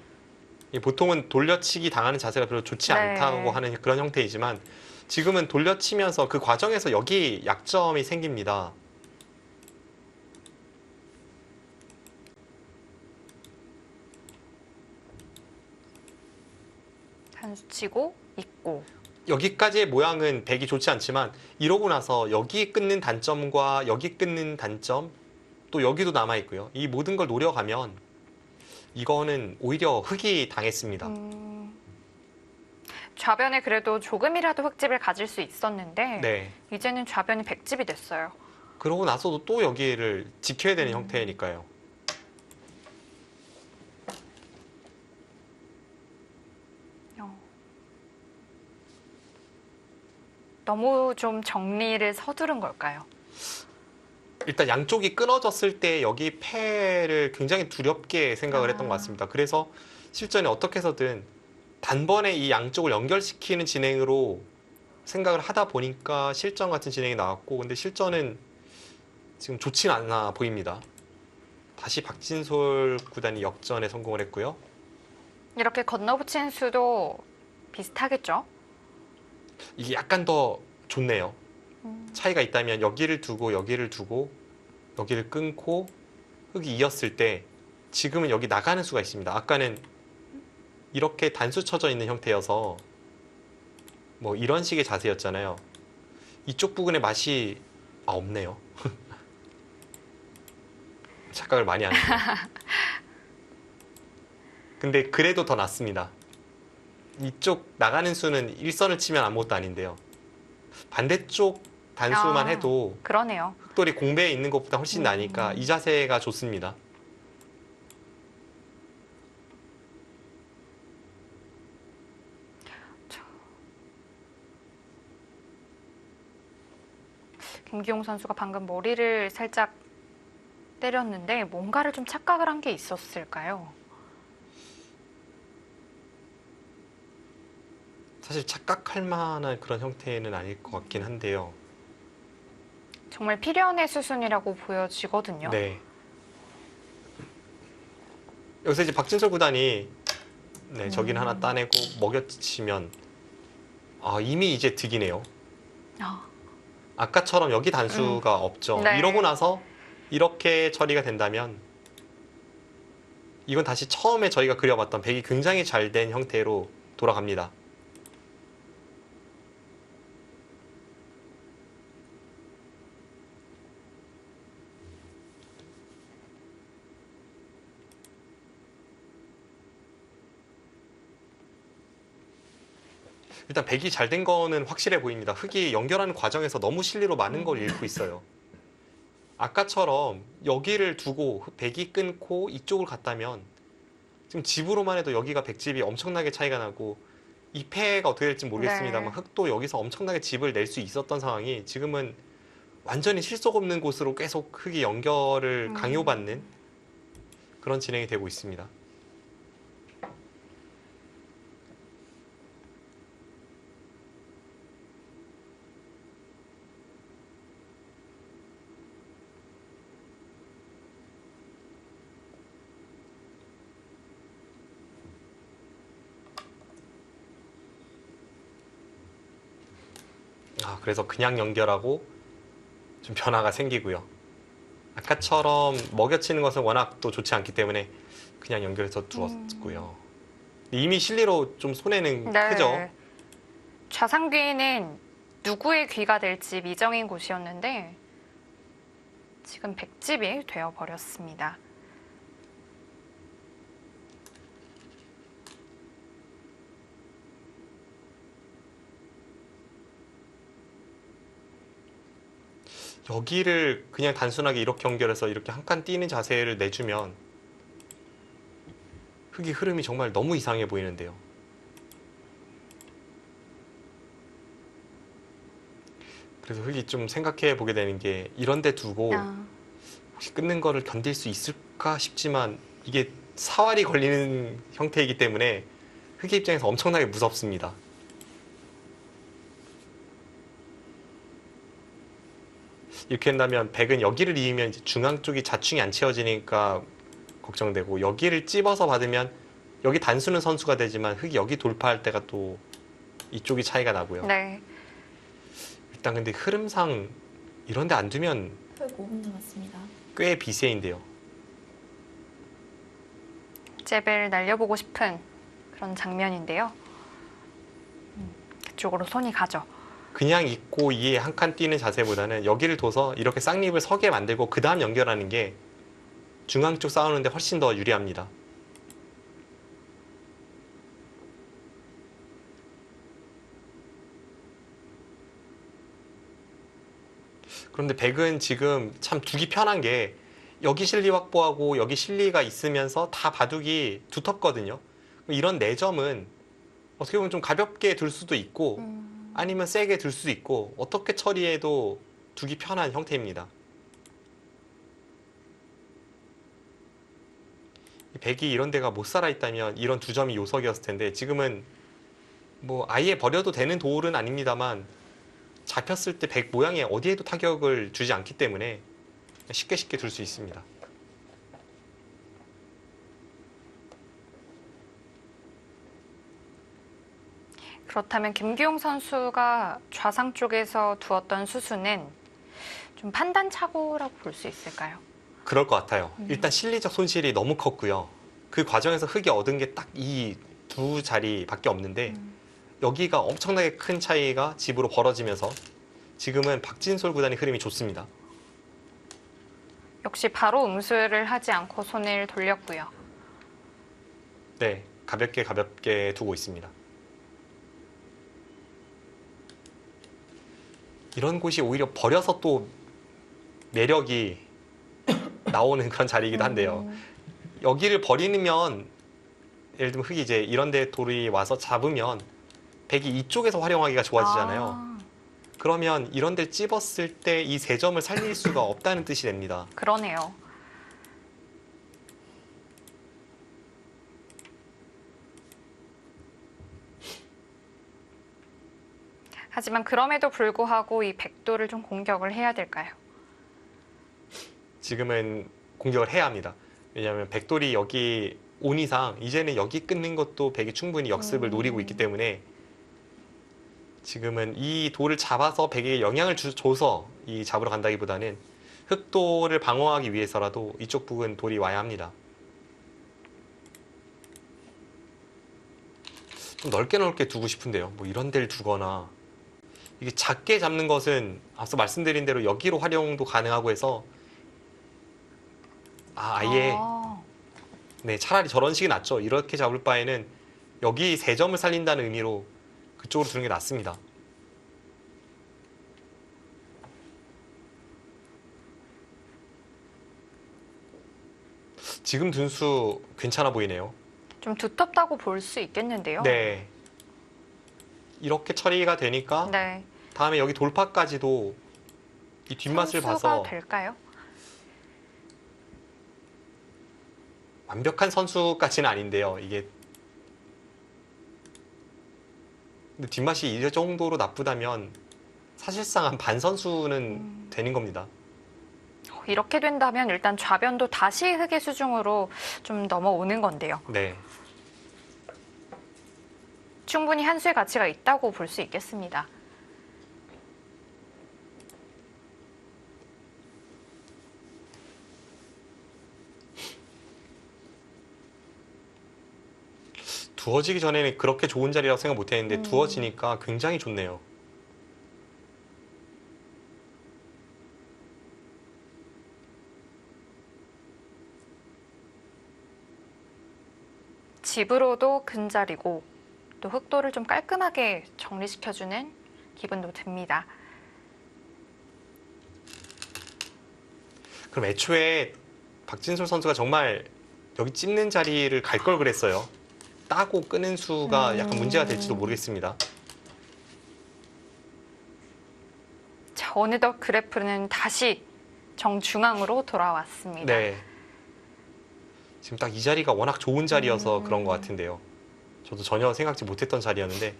보통은 돌려치기 당하는 자세가 별로 좋지 네. 않다고 하는 그런 형태이지만 지금은 돌려치면서 그 과정에서 여기 약점이 생깁니다. 한수 치고 있고. 여기까지의 모양은 백이 좋지 않지만 이러고 나서 여기 끊는 단점과 여기 끊는 단점 또 여기도 남아있고요. 이 모든 걸 노려가면 이거는 오히려 흑이 당했습니다. 좌변에 그래도 조금이라도 흙집을 가질 수 있었는데 네. 이제는 좌변이 백집이 됐어요. 그러고 나서도 또 여기를 지켜야 되는 형태니까요. 너무 좀 정리를 서두른 걸까요? 일단 양쪽이 끊어졌을 때 여기 패를 굉장히 두렵게 생각을 했던 것 같습니다. 그래서 실전에 어떻게 해서든 단번에 이 양쪽을 연결시키는 진행으로 생각을 하다 보니까 실전 같은 진행이 나왔고 근데 실전은 지금 좋진 않아 보입니다. 다시 박진솔 구단이 역전에 성공을 했고요. 이렇게 건너붙인 수도 비슷하겠죠? 이게 약간 더 좋네요. 차이가 있다면 여기를 두고 여기를 두고 여기를 끊고 흙이 이었을 때 지금은 여기 나가는 수가 있습니다. 아까는 이렇게 단수 쳐져 있는 형태여서 뭐 이런 식의 자세였잖아요. 이쪽 부분의 맛이 없네요. 착각을 많이 하네요. 근데 그래도 더 낫습니다. 이쪽 나가는 수는 일선을 치면 아무것도 아닌데요. 반대쪽 단수만 해도 그러네요. 흑돌이 공배에 있는 것보다 훨씬 나니까 이 자세가 좋습니다. 김기용 선수가 방금 머리를 살짝 때렸는데 뭔가를 좀 착각을 한 게 있었을까요? 사실 착각할 만한 그런 형태는 아닐 것 같긴 한데요. 정말 필연의 수순이라고 보여지거든요. 네. 여기서 이제 박진솔 구단이 네, 저기는 하나 따내고 먹여치면 이미 이제 득이네요. 아, 아까처럼 여기 단수가 없죠. 네. 이러고 나서 이렇게 처리가 된다면 이건 다시 처음에 저희가 그려봤던 백이 굉장히 잘 된 형태로 돌아갑니다. 일단 백이 잘 된 거는 확실해 보입니다. 흙이 연결하는 과정에서 너무 실리로 많은 걸 잃고 있어요. 아까처럼 여기를 두고 백이 끊고 이쪽을 갔다면 지금 집으로만 해도 여기가 백집이 엄청나게 차이가 나고 이 패가 어떻게 될지 모르겠습니다만 네. 흙도 여기서 엄청나게 집을 낼 수 있었던 상황이 지금은 완전히 실속 없는 곳으로 계속 흙이 연결을 강요받는 그런 진행이 되고 있습니다. 그래서 그냥 연결하고 좀 변화가 생기고요. 아까처럼 먹여치는 것은 워낙 또 좋지 않기 때문에 그냥 연결해서 두었고요. 이미 실리로 좀 손해는 네. 크죠. 좌상귀는 누구의 귀가 될지 미정인 곳이었는데 지금 백집이 되어버렸습니다. 여기를 그냥 단순하게 이렇게 연결해서 이렇게 한 칸 띄는 자세를 내주면 흙의 흐름이 정말 너무 이상해 보이는데요. 그래서 흙이 좀 생각해 보게 되는 게 이런 데 두고 혹시 끊는 거를 견딜 수 있을까 싶지만 이게 사활이 걸리는 형태이기 때문에 흙의 입장에서 엄청나게 무섭습니다. 이렇게 한다면 백은 여기를 이으면 이제 중앙 쪽이 자충이 안 채워지니까 걱정되고 여기를 찝어서 받으면 여기 단수는 선수가 되지만 흙이 여기 돌파할 때가 또 이쪽이 차이가 나고요. 네. 일단 근데 흐름상 이런 데 안 두면 흙 5분 남았습니다. 꽤 비세인데요. 잽을 날려보고 싶은 그런 장면인데요. 그쪽으로 손이 가죠. 그냥 있고 이에 한 칸 뛰는 자세보다는 여기를 둬서 이렇게 쌍립을 서게 만들고 그 다음 연결하는 게 중앙 쪽 싸우는데 훨씬 더 유리합니다. 그런데 백은 지금 참 두기 편한 게 여기 실리 확보하고 여기 실리가 있으면서 다 바둑이 두텁거든요. 이런 4점은 어떻게 보면 좀 가볍게 둘 수도 있고 아니면 세게 들 수도 있고 어떻게 처리해도 두기 편한 형태입니다. 백이 이런 데가 못 살아 있다면 이런 2점이 요석이었을 텐데 지금은 뭐 아예 버려도 되는 도울은 아닙니다만 잡혔을 때 백 모양에 어디에도 타격을 주지 않기 때문에 쉽게 둘 수 있습니다. 그렇다면 김규용 선수가 좌상 쪽에서 두었던 수순은 좀 판단착오라고 볼 수 있을까요? 그럴 것 같아요. 일단 실리적 손실이 너무 컸고요. 그 과정에서 흙이 얻은 게 딱 이 두 자리밖에 없는데 여기가 엄청나게 큰 차이가 집으로 벌어지면서 지금은 박진솔 구단의 흐름이 좋습니다. 역시 바로 응수를 하지 않고 손을 돌렸고요. 네, 가볍게 두고 있습니다. 이런 곳이 오히려 버려서 또 매력이 나오는 그런 자리이기도 한데요. 여기를 버리면 예를 들면 흙이 이제 이런 데 돌이 와서 잡으면 백이 이쪽에서 활용하기가 좋아지잖아요. 그러면 이런 데를 찝었을 때 이 3점을 살릴 수가 없다는 뜻이 됩니다. 그러네요. 하지만 그럼에도 불구하고 이 백도를 좀 공격을 해야 될까요? 지금은 공격을 해야 합니다. 왜냐하면 백돌이 여기 온 이상 이제는 여기 끊는 것도 백이 충분히 역습을 노리고 있기 때문에 지금은 이 돌을 잡아서 백에게 영향을 줘서 이 잡으러 간다기보다는 흑돌을 방어하기 위해서라도 이쪽 부근 돌이 와야 합니다. 좀 넓게 두고 싶은데요. 뭐 이런 데를 두거나 이게 작게 잡는 것은 앞서 말씀드린 대로 여기로 활용도 가능하고 해서 아예 네, 차라리 저런 식이 낫죠. 이렇게 잡을 바에는 여기 3점을 살린다는 의미로 그쪽으로 두는 게 낫습니다. 지금 둔수 괜찮아 보이네요. 좀 두텁다고 볼 수 있겠는데요. 네. 이렇게 처리가 되니까 네. 다음에 여기 돌파까지도 이 뒷맛을 선수가 봐서 될까요? 완벽한 선수까지는 아닌데요. 이게 근데 뒷맛이 이 정도로 나쁘다면 사실상 한 반 선수는 되는 겁니다. 이렇게 된다면 일단 좌변도 다시 흑의 수중으로 좀 넘어오는 건데요. 네. 충분히 한 수의 가치가 있다고 볼 수 있겠습니다. 두어지기 전에는 그렇게 좋은 자리라고 생각 못 했는데 두어지니까 굉장히 좋네요. 집으로도 근자리고 또 흑도를 좀 깔끔하게 정리시켜주는 기분도 듭니다. 그럼 애초에 박진솔 선수가 정말 여기 찝는 자리를 갈 걸 그랬어요. 따고 끄는 수가 약간 문제가 될지도 모르겠습니다. 자, 어느덧 그래프는 다시 정중앙으로 돌아왔습니다. 네. 지금 딱 이 자리가 워낙 좋은 자리여서 그런 것 같은데요. 저도 전혀 생각지 못했던 자리였는데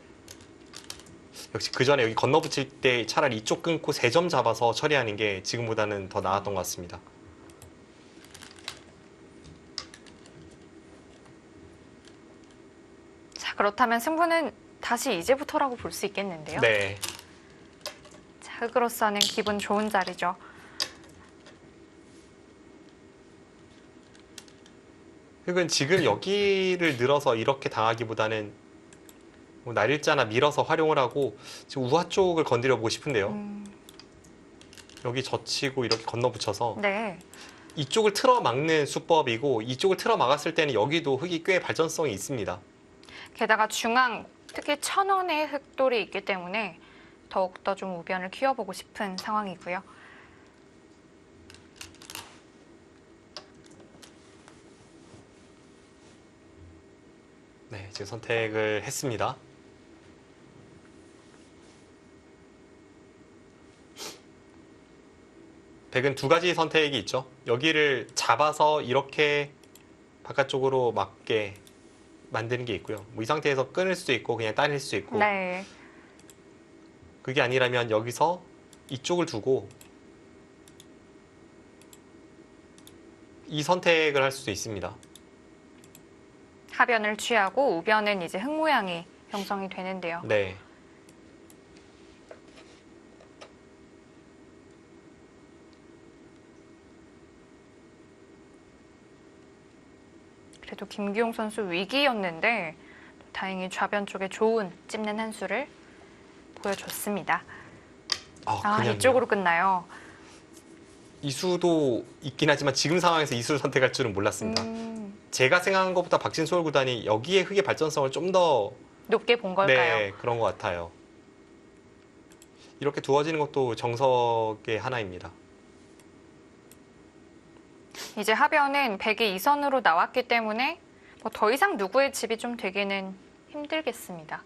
역시 그 전에 여기 건너붙일 때 차라리 이쪽 끊고 3점 잡아서 처리하는 게 지금보다는 더 나았던 것 같습니다. 자, 그렇다면 승부는 다시 이제부터라고 볼 수 있겠는데요. 네. 자, 흑으로서는 기분 좋은 자리죠. 흑은 지금 여기를 늘어서 이렇게 당하기보다는 뭐 날일자나 밀어서 활용을 하고 지금 우하 쪽을 건드려 보고 싶은데요. 여기 젖히고 이렇게 건너붙여서 네. 이쪽을 틀어 막는 수법이고 이쪽을 틀어 막았을 때는 여기도 흑이 꽤 발전성이 있습니다. 게다가 중앙, 특히 천원의 흑돌이 있기 때문에 더욱더 좀 우변을 키워보고 싶은 상황이고요. 네, 지금 선택을 했습니다. 백은 2가지 선택이 있죠. 여기를 잡아서 이렇게 바깥쪽으로 맞게 만드는 게 있고요. 뭐 이 상태에서 끊을 수도 있고 그냥 따낼 수도 있고 네. 그게 아니라면 여기서 이쪽을 두고 이 선택을 할 수도 있습니다. 하변을 취하고 우변은 이제 흑 모양이 형성이 되는데요. 네. 그래도 김기용 선수 위기였는데 다행히 좌변 쪽에 좋은 찝는 한 수를 보여줬습니다. 그냥 이쪽으로 끝나요. 이수도 있긴 하지만 지금 상황에서 이수를 선택할 줄은 몰랐습니다. 제가 생각한 것보다 박진솔 구단이 여기에 흑의 발전성을 좀 더 높게 본 걸까요? 네, 그런 것 같아요. 이렇게 두어지는 것도 정석의 하나입니다. 이제 하변은 100의 2선으로 나왔기 때문에 뭐 더 이상 누구의 집이 좀 되기는 힘들겠습니다.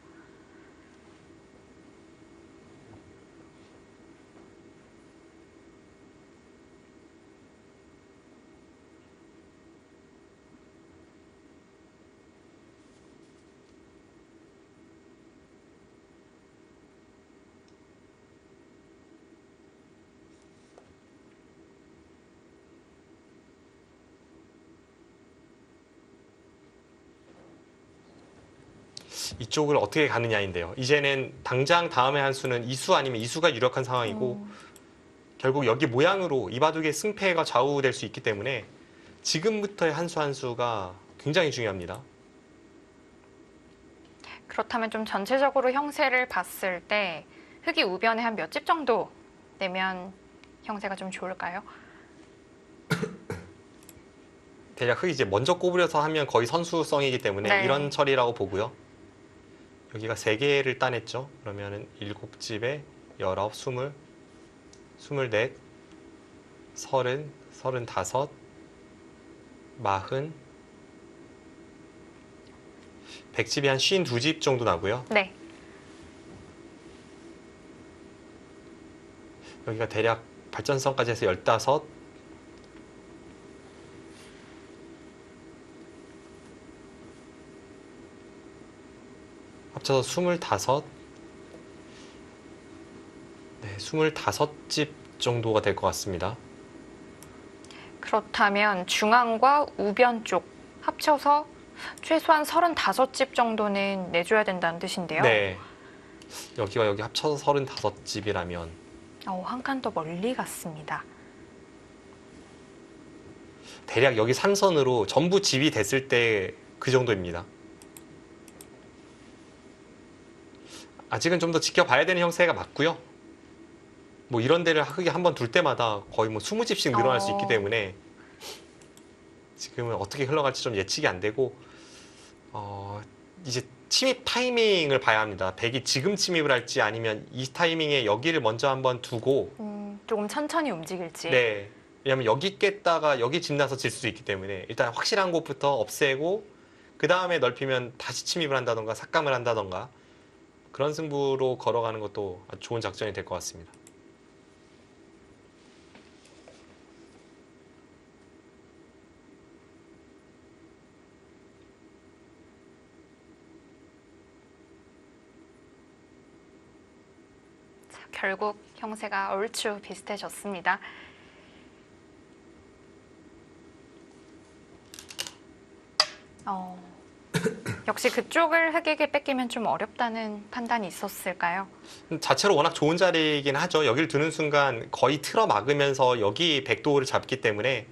이쪽을 어떻게 가느냐인데요. 이제는 당장 다음에 한 수는 이수 아니면 이수가 유력한 상황이고 결국 여기 모양으로 이 바둑의 승패가 좌우될 수 있기 때문에 지금부터의 한 수 한 수가 굉장히 중요합니다. 그렇다면 좀 전체적으로 형세를 봤을 때 흑이 우변에 한 몇 집 정도 내면 형세가 좀 좋을까요? 대략 흑이 이제 먼저 꼬부려서 하면 거의 선수성이기 때문에 네. 이런 처리라고 보고요. 여기가 3개를 따냈죠. 그러면은 7집에 19, 20, 24, 30, 35, 40, 100집이 한 52집 정도 나고요. 네. 여기가 대략 발전성까지 해서 15, 합쳐서 25, 네, 25집 정도가 될 것 같습니다. 그렇다면 중앙과 우변 쪽 합쳐서 최소한 35집 정도는 내줘야 된다는 뜻인데요. 네. 여기와 여기 합쳐서 35집이라면 한 칸 더 멀리 갔습니다. 대략 여기 3선으로 전부 집이 됐을 때 그 정도입니다. 아직은 좀 더 지켜봐야 되는 형세가 맞고요. 뭐 이런 데를 흑이 한번 둘 때마다 거의 뭐 20집씩 늘어날 수 있기 때문에 지금은 어떻게 흘러갈지 좀 예측이 안 되고 이제 침입 타이밍을 봐야 합니다. 백이 지금 침입을 할지 아니면 이 타이밍에 여기를 먼저 한번 두고 조금 천천히 움직일지. 네. 왜냐하면 여기 깼다가 여기 집 나서 질 수도 있기 때문에 일단 확실한 곳부터 없애고 그 다음에 넓히면 다시 침입을 한다던가 삭감을 한다던가 그런 승부로 걸어가는 것도 아주 좋은 작전이 될 것 같습니다. 자, 결국 형세가 얼추 비슷해졌습니다. 역시 그쪽을 흑에게 뺏기면 좀 어렵다는 판단이 있었을까요? 자체로 워낙 좋은 자리이긴 하죠. 여기를 두는 순간 거의 틀어 막으면서 여기 백도를 잡기 때문에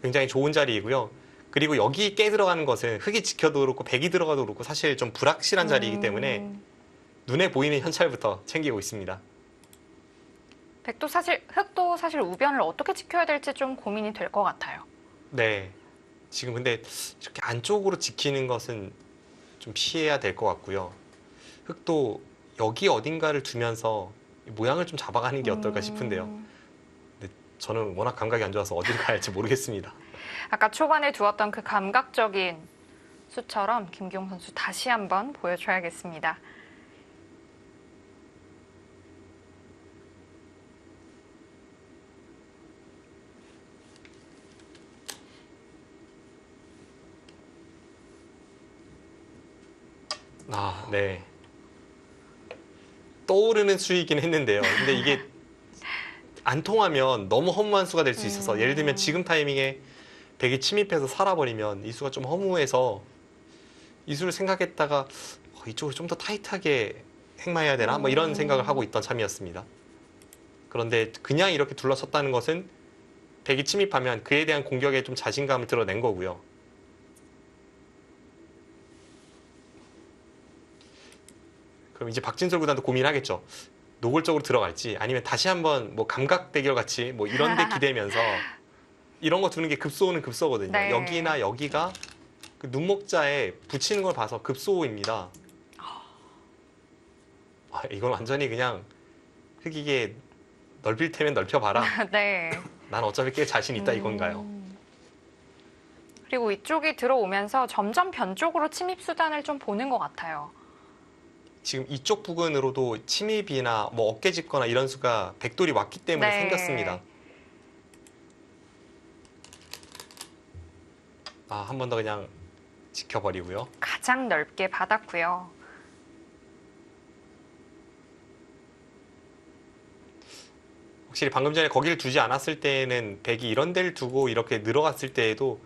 굉장히 좋은 자리이고요. 그리고 여기 깨 들어가는 것은 흑이 지켜도 그렇고 백이 들어가도 그렇고 사실 좀 불확실한 자리이기 때문에 눈에 보이는 현찰부터 챙기고 있습니다. 흑도 사실 우변을 어떻게 지켜야 될지 좀 고민이 될 것 같아요. 네. 지금 근데 이렇게 안쪽으로 지키는 것은 좀 피해야 될 것 같고요. 흑도 여기 어딘가를 두면서 모양을 좀 잡아가는 게 어떨까 싶은데요. 근데 저는 워낙 감각이 안 좋아서 어디를 가야 할지 모르겠습니다. 아까 초반에 두었던 그 감각적인 수처럼 김기용 선수 다시 한번 보여줘야겠습니다. 네. 떠오르는 수이긴 했는데요. 근데 이게 안 통하면 너무 허무한 수가 될 수 있어서 예를 들면 지금 타이밍에 백이 침입해서 살아버리면 이 수가 좀 허무해서 이 수를 생각했다가 이쪽으로 좀 더 타이트하게 행마해야 되나? 뭐 이런 생각을 하고 있던 참이었습니다. 그런데 그냥 이렇게 둘러섰다는 것은 백이 침입하면 그에 대한 공격에 좀 자신감을 드러낸 거고요. 그럼 이제 박진솔 구단도 고민하겠죠. 노골적으로 들어갈지 아니면 다시 한번 뭐 감각 대결 같이 뭐 이런 데 기대면서 이런 거 두는 게 급소는 급소거든요. 네. 여기나 여기가 그 눈목자에 붙이는 걸 봐서 급소입니다. 이건 완전히 그냥 흑이게 넓힐 테면 넓혀봐라. 네. 난 어차피 꽤 자신 있다 이건가요? 그리고 이쪽이 들어오면서 점점 변 쪽으로 침입 수단을 좀 보는 것 같아요. 지금 이쪽 부근으로도 침입이나 뭐 어깨 짚거나 이런 수가 백돌이 왔기 때문에 네. 생겼습니다. 한 번 더 그냥 지켜버리고요. 가장 넓게 받았고요. 확실히 방금 전에 거기를 두지 않았을 때에는 백이 이런 데를 두고 이렇게 늘어갔을 때에도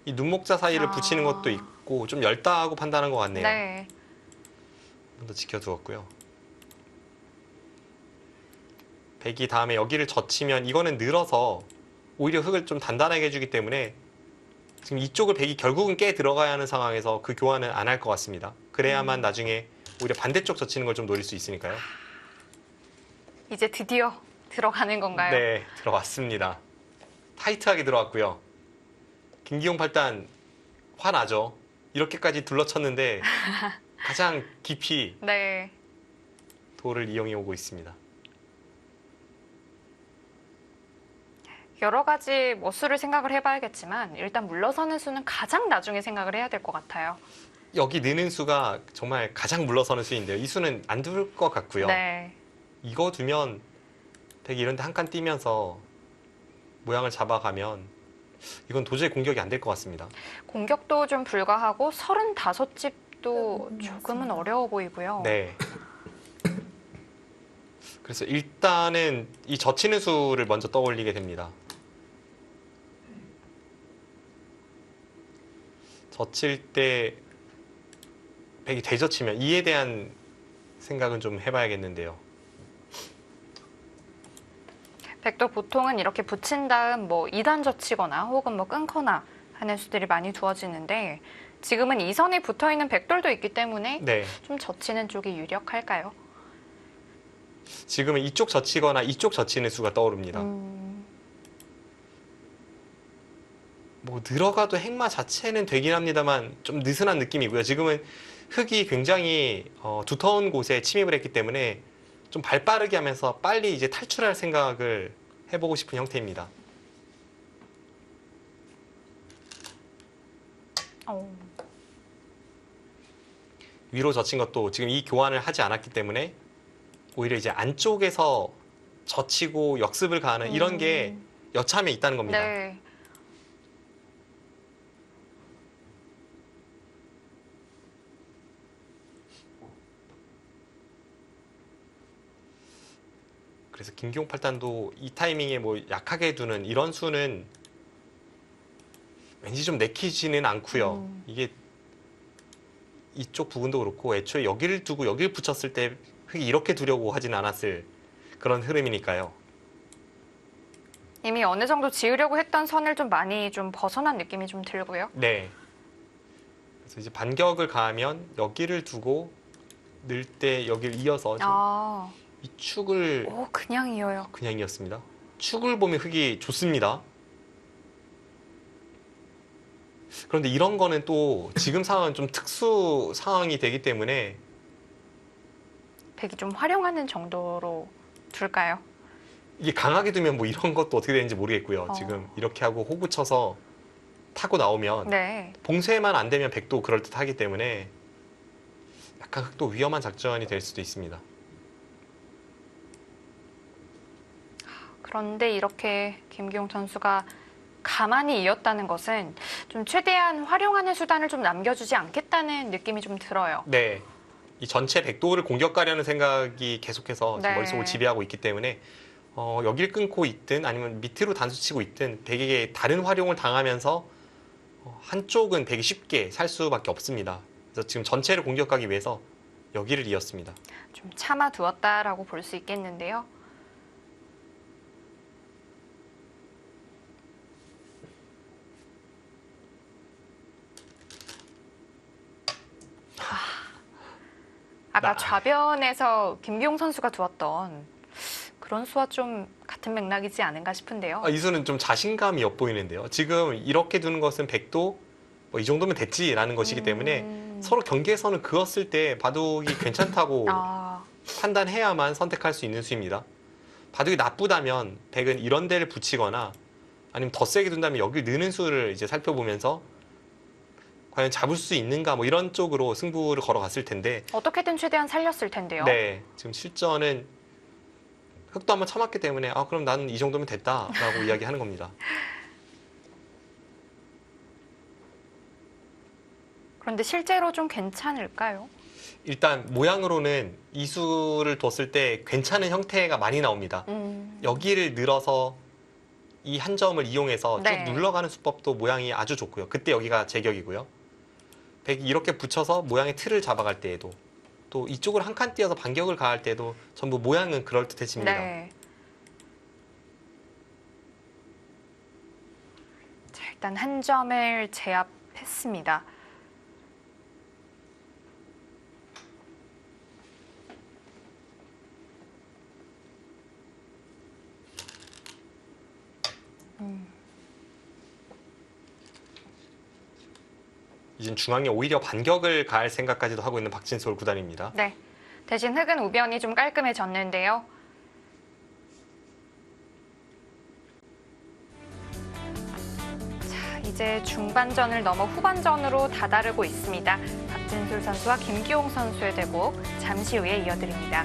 이 눈목자 사이를 붙이는 것도 있고 좀 열다하고 판단한 것 같네요. 네. 번 더 지켜두었고요. 백이 다음에 여기를 젖히면 이거는 늘어서 오히려 흙을 좀 단단하게 해주기 때문에 지금 이쪽을 백이 결국은 깨 들어가야 하는 상황에서 그 교환은 안 할 것 같습니다. 그래야만 나중에 오히려 반대쪽 젖히는 걸 좀 노릴 수 있으니까요. 이제 드디어 들어가는 건가요? 네, 들어왔습니다. 타이트하게 들어왔고요. 김기용 팔단 화나죠. 이렇게까지 둘러쳤는데 가장 깊이 네. 돌을 이용해 오고 있습니다. 여러 가지 뭐 수를 생각을 해봐야겠지만 일단 물러서는 수는 가장 나중에 생각을 해야 될 것 같아요. 여기 느는 수가 정말 가장 물러서는 수인데요. 이 수는 안 둘 것 같고요. 네. 이거 두면 백이 이런 데 한 칸 뛰면서 모양을 잡아가면 이건 도저히 공격이 안 될 것 같습니다. 공격도 좀 불가하고 35집도 네, 조금은 맞습니다. 어려워 보이고요. 네. 그래서 일단은 이 젖히는 수를 먼저 떠올리게 됩니다. 젖힐 때 백이 되젖히면 이에 대한 생각은 좀 해봐야겠는데요. 백도 보통은 이렇게 붙인 다음 뭐 2단 젖히거나 혹은 뭐 끊거나 하는 수들이 많이 두어지는데 지금은 2선에 붙어 있는 백돌도 있기 때문에 네. 좀 젖히는 쪽이 유력할까요? 지금은 이쪽 젖히거나 이쪽 젖히는 수가 떠오릅니다. 뭐 들어가도 행마 자체는 되긴 합니다만 좀 느슨한 느낌이고요. 지금은 흙이 굉장히 두터운 곳에 침입을 했기 때문에 좀 발 빠르게 하면서 빨리 이제 탈출할 생각을 해보고 싶은 형태입니다. 위로 젖힌 것도 지금 이 교환을 하지 않았기 때문에 오히려 이제 안쪽에서 젖히고 역습을 가하는 이런 게 여차하면 있다는 겁니다. 네. 그래서 김기용 팔단도 이 타이밍에 뭐 약하게 두는 이런 수는 왠지 좀 내키지는 않고요. 이게 이쪽 부분도 그렇고 애초에 여기를 두고 여기를 붙였을 때 흙이 이렇게 두려고 하진 않았을 그런 흐름이니까요. 이미 어느 정도 지으려고 했던 선을 좀 많이 좀 벗어난 느낌이 좀 들고요. 네. 그래서 이제 반격을 가하면 여기를 두고 늘 때 여기를 이어서 지금 아, 이 축을 오, 그냥 이어요. 그냥 이었습니다. 축을 보면 흙이 좋습니다. 그런데 이런 거는 또 지금 상황은 좀 특수 상황이 되기 때문에 백이 좀 활용하는 정도로 둘까요? 이게 강하게 두면 뭐 이런 것도 어떻게 되는지 모르겠고요. 어. 지금 이렇게 하고 호구 쳐서 타고 나오면 네. 봉쇄만 안 되면 백도 그럴듯하기 때문에 약간 흙도 위험한 작전이 될 수도 있습니다. 그런데 이렇게 김기용 선수가 가만히 이었다는 것은 좀 최대한 활용하는 수단을 좀 남겨주지 않겠다는 느낌이 좀 들어요. 네. 이 전체 백도를 공격하려는 생각이 계속해서 지금 네. 머릿속을 지배하고 있기 때문에 여길 끊고 있든 아니면 밑으로 단수치고 있든 백에게 다른 활용을 당하면서 한쪽은 백이 쉽게 살 수밖에 없습니다. 그래서 지금 전체를 공격하기 위해서 여기를 이었습니다. 좀 참아두었다라고 볼 수 있겠는데요. 아까 좌변에서 김기용 선수가 두었던 그런 수와 좀 같은 맥락이지 않은가 싶은데요. 이 수는 좀 자신감이 엿보이는데요. 지금 이렇게 두는 것은 백도 이 정도면 됐지라는 것이기 때문에 서로 경계선을 그었을 때 바둑이 괜찮다고 아, 판단해야만 선택할 수 있는 수입니다. 바둑이 나쁘다면 백은 이런 데를 붙이거나 아니면 더 세게 둔다면 여기를 느는 수를 이제 살펴보면서 과연 잡을 수 있는가 뭐 이런 쪽으로 승부를 걸어갔을 텐데 어떻게든 최대한 살렸을 텐데요. 네, 지금 실전은 흙도 한번 참았기 때문에 그럼 나는 이 정도면 됐다라고 이야기하는 겁니다. 그런데 실제로 좀 괜찮을까요? 일단 모양으로는 이 수를 뒀을 때 괜찮은 형태가 많이 나옵니다. 여기를 늘어서 이 한 점을 이용해서 네. 쭉 눌러가는 수법도 모양이 아주 좋고요. 그때 여기가 제격이고요. 백이 이렇게 붙여서 모양의 틀을 잡아갈 때에도 또 이쪽으로 한 칸 띄어서 반격을 가할 때도 전부 모양은 그럴듯해집니다. 네. 자, 일단 한 점을 제압했습니다. 이젠 중앙에 오히려 반격을 가할 생각까지도 하고 있는 박진솔 구단입니다. 네. 대신 흑은 우변이 좀 깔끔해졌는데요. 자, 이제 중반전을 넘어 후반전으로 다다르고 있습니다. 박진솔 선수와 김기용 선수의 대국 잠시 후에 이어드립니다.